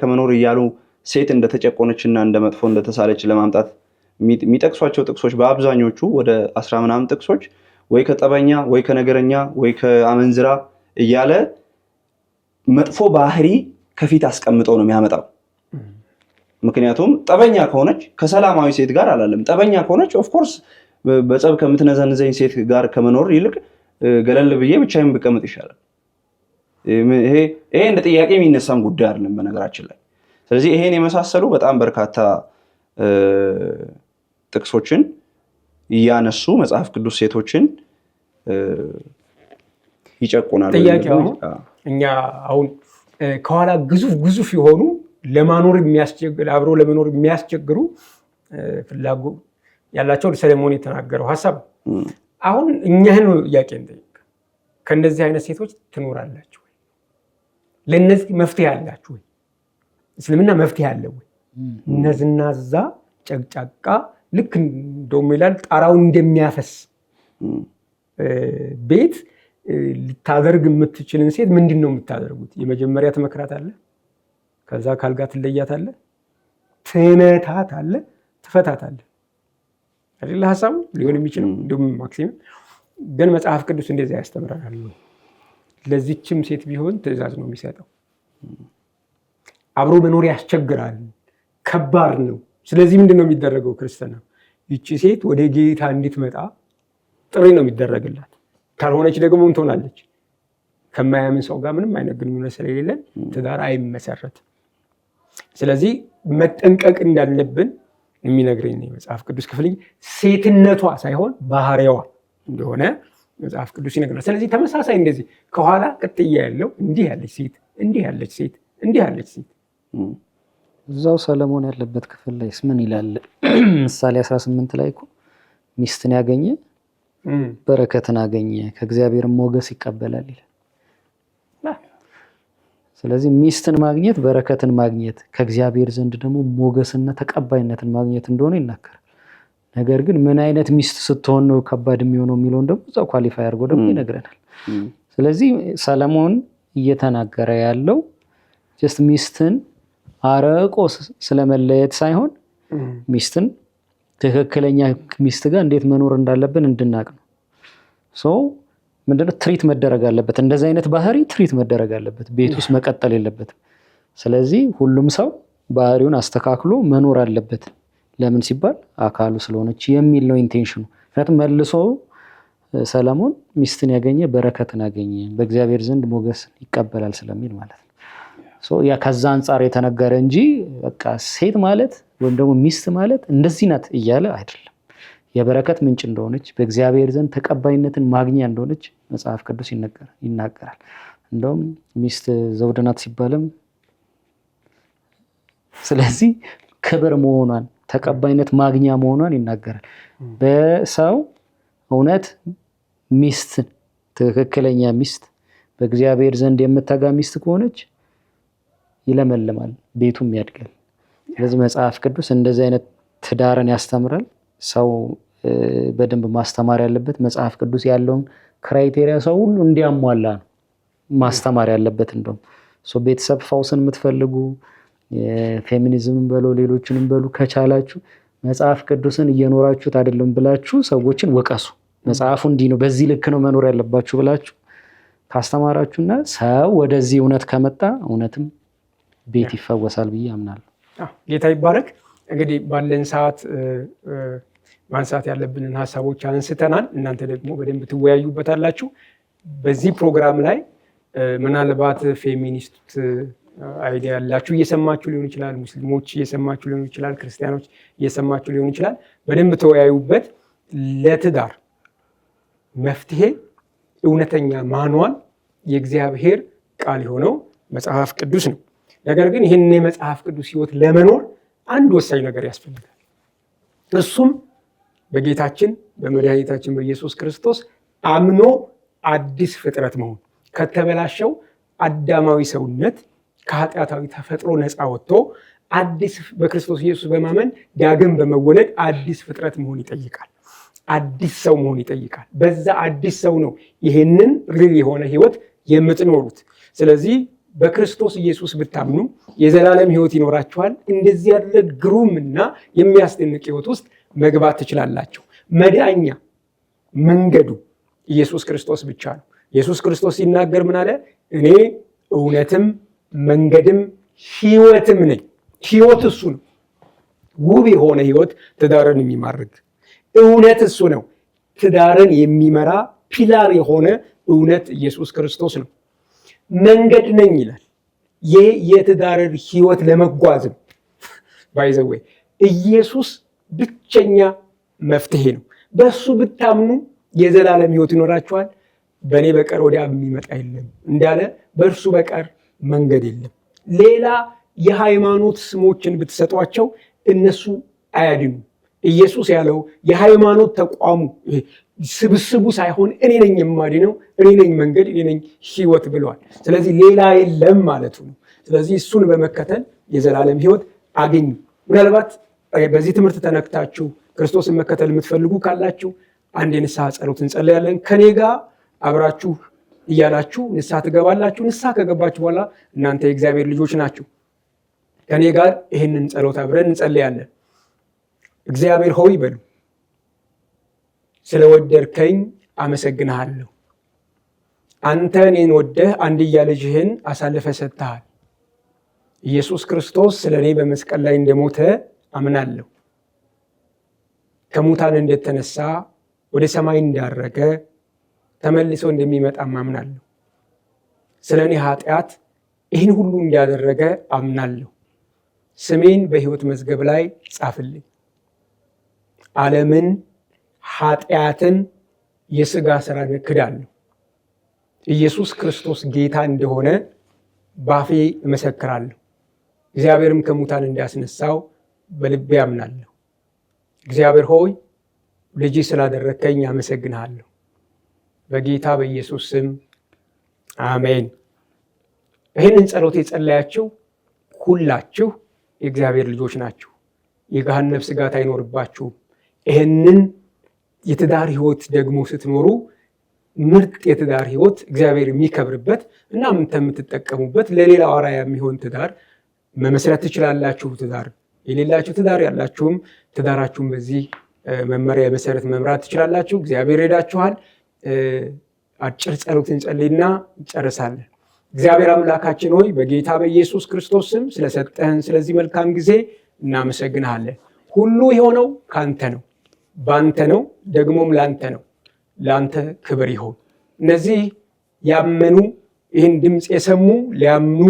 ከመኖር እያሉ ሴት እንደተጨቆነችና እንደመጥፎ እንደተሳለች ለማምጣት የሚጠቅሷቸው ጥቅሶች በአብዛኞቹ ወደ 10 ምናምን ጥቅሶች ወይ ከጠበኛ ወይ ከነገረኛ ወይ ከአመንዝራ እያለ መጥፎ ባህሪ ከፊት አስቀምጠው ነው የሚያመጣው። ምክንያቱም ጠበኛ ከሆነች ከሰላማዊ ሴት ጋር አላለም። ጠበኛ ከሆነች ኦፍኮርስ በጸብ ከምትነዘንዘኝ ሴት ጋር ከመኖር ይልቅ ገለል ብዬ ብቻዬን ብቀመጥ ይሻላል። ይሄ እንደ ጥያቄ የሚነሳም ጉዳይ አይደለም በነገራችን ላይ። ስለዚህ ይሄን የመሳሰሉ በጣም በርካታ ጥቅሶችን እያነሱ መጽሐፍ ቅዱስ ሴቶችን ይጨቁናል። ጥያቄው እኛ አሁን ከኋላ ግዙፍ የሆኑ ለማኖር የሚያስቸግሩ አብሮ ለመኖር የሚያስቸግሩ ፍላጎት ያላቸው ሰለሞን የተናገረው ሐሳብ አሁን እኛን ጥያቄ እንጠይቅ። ከእንደዚህ አይነት ሴቶች ትኖራላችሁ ወይ? ለነዚህ መፍትሄ አላችሁ ወይ? እስልምና መፍትሄ አለ ወይ? እነዝናዛ ጨቅጫቃ ልክ እንደውም ይላል ጣራውን እንደሚያፈስ ቤት ልታደርግ የምትችልን ሴት ምንድን ነው የምታደርጉት? የመጀመሪያ ትመክራታለህ፣ ከዛ ካልጋ ትለያታለህ፣ ትመታታለህ፣ ትፈታታለህ አይደል? ሐሳቡ ሊሆን የሚችለው እንደውም ማክሲመም ግን መጽሐፍ ቅዱስ እንደዚህ ያስተምራል። ለዚችም ሴት ቢሆን ትእዛዝ ነው የሚሰጠው። አብሮ መኖር ያስቸግራል፣ ከባድ ነው። ስለዚህ ምንድን ነው የሚደረገው? ክርስትና ይቺ ሴት ወደ ጌታ እንድትመጣ ጥሪ ነው የሚደረግላት። ካልሆነች ደግሞ ምን ትሆናለች? ከማያምን ሰው ጋር ምንም አይነት ግንኙነት ስለሌለን ትዳር አይመሰረትም። ስለዚህ መጠንቀቅ እንዳለብን የሚነግረኝ ነው የመጽሐፍ ቅዱስ ክፍል። ሴትነቷ ሳይሆን ባህሪዋ እንደሆነ መጽሐፍ ቅዱስ ይነግረናል። ስለዚህ ተመሳሳይ እንደዚህ ከኋላ ቅጥያ ያለው እንዲህ ያለች ሴት እንዲህ ያለች ሴት እንዲህ ያለች ሴት እዛው ሰለሞን ያለበት ክፍል ላይ ምን ይላል? ምሳሌ 18 ላይ እኮ ሚስትን ያገኘ በረከትን አገኘ ከእግዚአብሔርም ሞገስ ይቀበላል ይላል። ስለዚህ ሚስትን ማግኘት በረከትን ማግኘት ከእግዚአብሔር ዘንድ ደግሞ ሞገስና ተቀባይነትን ማግኘት እንደሆነ ይናገራል። ነገር ግን ምን አይነት ሚስት ስትሆን ነው ከባድ የሚሆነው የሚለውን ደግሞ እዛው ኳሊፋይ አድርጎ ደግሞ ይነግረናል። ስለዚህ ሰለሞን እየተናገረ ያለው ጀስት ሚስትን አረቆ ስለመለየት ሳይሆን ሚስትን ትክክለኛ ሚስት ጋር እንዴት መኖር እንዳለብን እንድናቅ ነው። ምንድነው ትሪት መደረግ አለበት። እንደዚህ አይነት ባህሪ ትሪት መደረግ አለበት። ቤት ውስጥ መቀጠል የለበትም። ስለዚህ ሁሉም ሰው ባህሪውን አስተካክሎ መኖር አለበት። ለምን ሲባል አካሉ ስለሆነች የሚል ነው ኢንቴንሽኑ። ምክንያቱም መልሶ ሰለሞን ሚስትን ያገኘ በረከትን አገኘ በእግዚአብሔር ዘንድ ሞገስ ይቀበላል ስለሚል ማለት ነው። ያ ከዛ አንጻር የተነገረ እንጂ በቃ ሴት ማለት ወይም ደግሞ ሚስት ማለት እንደዚህ ናት እያለ አይደለም። የበረከት ምንጭ እንደሆነች በእግዚአብሔር ዘንድ ተቀባይነትን ማግኛ እንደሆነች መጽሐፍ ቅዱስ ይናገራል። እንደውም ሚስት ዘውድ ናት ሲባልም ስለዚህ ክብር መሆኗን ተቀባይነት ማግኛ መሆኗን ይናገራል። በሰው እውነት ሚስት ትክክለኛ ሚስት በእግዚአብሔር ዘንድ የምትተጋ ሚስት ከሆነች ይለመልማል፣ ቤቱም ያድጋል። ስለዚህ መጽሐፍ ቅዱስ እንደዚህ አይነት ትዳርን ያስተምራል። ሰው በደንብ ማስተማር ያለበት መጽሐፍ ቅዱስ ያለውን ክራይቴሪያ ሰው ሁሉ እንዲያሟላ ነው ማስተማር ያለበት። እንደውም ቤተሰብ ፈውስን የምትፈልጉ ፌሚኒዝምን በሉ ሌሎችንም በሉ ከቻላችሁ መጽሐፍ ቅዱስን እየኖራችሁት አይደለም ብላችሁ ሰዎችን ወቀሱ። መጽሐፉ እንዲህ ነው በዚህ ልክ ነው መኖር ያለባችሁ ብላችሁ ካስተማራችሁና ሰው ወደዚህ እውነት ከመጣ እውነትም ቤት ይፈወሳል ብዬ አምናለሁ። ጌታ ይባረክ። እንግዲህ ባለን ሰዓት ማንሳት ያለብንን ሀሳቦች አንስተናል። እናንተ ደግሞ በደንብ ትወያዩበታላችሁ። በዚህ ፕሮግራም ላይ ምናልባት ፌሚኒስት አይዲያ ያላችሁ እየሰማችሁ ሊሆን ይችላል፣ ሙስሊሞች እየሰማችሁ ሊሆን ይችላል፣ ክርስቲያኖች እየሰማችሁ ሊሆን ይችላል። በደንብ ተወያዩበት። ለትዳር መፍትሄ እውነተኛ ማንዋል የእግዚአብሔር ቃል የሆነው መጽሐፍ ቅዱስ ነው። ነገር ግን ይህን የመጽሐፍ ቅዱስ ሕይወት ለመኖር አንድ ወሳኝ ነገር ያስፈልጋል። እሱም በጌታችን በመድኃኒታችን በኢየሱስ ክርስቶስ አምኖ አዲስ ፍጥረት መሆን፣ ከተበላሸው አዳማዊ ሰውነት ከኃጢአታዊ ተፈጥሮ ነፃ ወጥቶ አዲስ በክርስቶስ ኢየሱስ በማመን ዳግም በመወለድ አዲስ ፍጥረት መሆን ይጠይቃል። አዲስ ሰው መሆን ይጠይቃል። በዛ አዲስ ሰው ነው ይህንን ሪል የሆነ ህይወት የምትኖሩት። ስለዚህ በክርስቶስ ኢየሱስ ብታምኑ የዘላለም ህይወት ይኖራችኋል። እንደዚህ ያለ ግሩም እና የሚያስደንቅ ህይወት ውስጥ መግባት ትችላላችሁ። መዳኛ መንገዱ ኢየሱስ ክርስቶስ ብቻ ነው። ኢየሱስ ክርስቶስ ሲናገር ምን አለ? እኔ እውነትም መንገድም ህይወትም ነኝ። ህይወት እሱ ነው። ውብ የሆነ ህይወት ትዳርን የሚማርክ እውነት እሱ ነው። ትዳርን የሚመራ ፒላር የሆነ እውነት ኢየሱስ ክርስቶስ ነው። መንገድ ነኝ ይላል። ይህ የትዳርን ህይወት ለመጓዝም ባይዘወይ ኢየሱስ ብቸኛ መፍትሄ ነው። በእሱ ብታምኑ የዘላለም ህይወት ይኖራችኋል። በእኔ በቀር ወዲያ የሚመጣ የለም እንዳለ በእርሱ በቀር መንገድ የለም። ሌላ የሃይማኖት ስሞችን ብትሰጧቸው እነሱ አያድኑም። ኢየሱስ ያለው የሃይማኖት ተቋሙ ስብስቡ ሳይሆን እኔ ነኝ የማድነው፣ እኔ ነኝ መንገድ፣ እኔ ነኝ ህይወት ብለዋል። ስለዚህ ሌላ የለም ማለቱ ነው። ስለዚህ እሱን በመከተል የዘላለም ህይወት አገኙ። ምናልባት በዚህ ትምህርት ተነክታችሁ ክርስቶስን መከተል የምትፈልጉ ካላችሁ አንድ የንስሐ ጸሎት እንጸለያለን። ከኔ ጋር አብራችሁ እያላችሁ ንስሐ ትገባላችሁ። ንስሐ ከገባችሁ በኋላ እናንተ የእግዚአብሔር ልጆች ናችሁ። ከኔ ጋር ይህንን ጸሎት አብረን እንጸለያለን። እግዚአብሔር ሆይ በሉ፣ ስለወደድከኝ አመሰግንሃለሁ። አንተ እኔን ወደህ አንድያ ልጅህን አሳልፈ ሰጥተሃል። ኢየሱስ ክርስቶስ ስለ እኔ በመስቀል ላይ እንደሞተ አምናለሁ። ከሙታን እንደተነሳ ወደ ሰማይ እንዳረገ ተመልሶ እንደሚመጣም አምናለሁ። ስለ እኔ ኃጢአት ይህን ሁሉ እንዳደረገ አምናለሁ። ስሜን በሕይወት መዝገብ ላይ ጻፍልኝ። ዓለምን፣ ኃጢአትን፣ የሥጋ ሥራን ክዳለሁ። ኢየሱስ ክርስቶስ ጌታ እንደሆነ ባፌ እመሰክራለሁ። እግዚአብሔርም ከሙታን እንዳስነሳው በልቤ አምናለሁ። እግዚአብሔር ሆይ ልጅ ስላደረከኝ አመሰግንሃለሁ። በጌታ በኢየሱስ ስም አሜን። ይህንን ጸሎት የጸለያችሁ ሁላችሁ የእግዚአብሔር ልጆች ናችሁ። የገሃነም ስጋት አይኖርባችሁም። ይህንን የትዳር ህይወት ደግሞ ስትኖሩ ምርጥ የትዳር ህይወት እግዚአብሔር የሚከብርበት እና የምትጠቀሙበት ለሌላው አርአያ የሚሆን ትዳር መመስረት ትችላላችሁ። ትዳር የሌላችሁ ትዳር ያላችሁም ትዳራችሁን በዚህ መመሪያ መሰረት መምራት ትችላላችሁ። እግዚአብሔር ሄዳችኋል። አጭር ጸሎት እንጸልይና እንጨርሳለን። እግዚአብሔር አምላካችን ሆይ በጌታ በኢየሱስ ክርስቶስ ስም ስለሰጠህን ስለዚህ መልካም ጊዜ እናመሰግንሃለን። ሁሉ የሆነው ካንተ ነው፣ ባንተ ነው፣ ደግሞም ላንተ ነው። ላንተ ክብር ይሁን። እነዚህ ያመኑ ይህን ድምፅ የሰሙ ሊያምኑ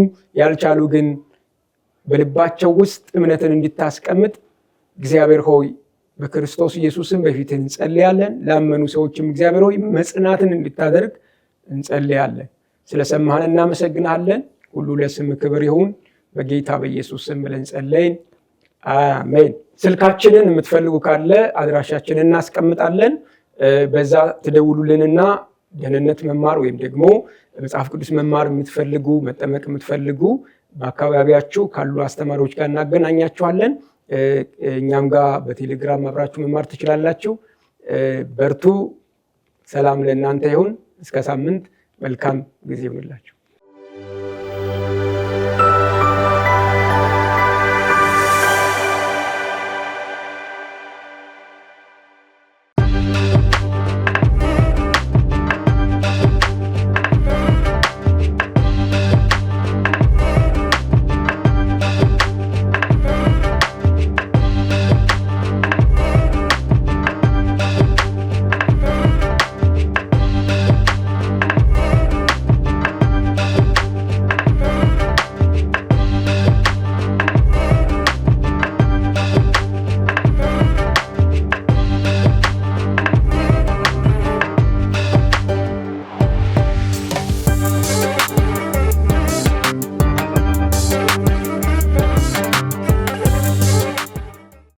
ያልቻሉ ግን በልባቸው ውስጥ እምነትን እንድታስቀምጥ እግዚአብሔር ሆይ በክርስቶስ ኢየሱስም በፊት እንጸልያለን። ላመኑ ሰዎችም እግዚአብሔር ሆይ መጽናትን እንድታደርግ እንጸልያለን። ስለሰማህን እናመሰግናለን። ሁሉ ለስም ክብር ይሁን። በጌታ በኢየሱስ ስም ብለን ጸለይን፣ አሜን። ስልካችንን የምትፈልጉ ካለ አድራሻችንን እናስቀምጣለን። በዛ ትደውሉልንና ደህንነት መማር ወይም ደግሞ መጽሐፍ ቅዱስ መማር የምትፈልጉ መጠመቅ የምትፈልጉ በአካባቢያችሁ ካሉ አስተማሪዎች ጋር እናገናኛችኋለን። እኛም ጋር በቴሌግራም አብራችሁ መማር ትችላላችሁ። በርቱ። ሰላም ለእናንተ ይሁን። እስከ ሳምንት መልካም ጊዜ ይሁንላችሁ።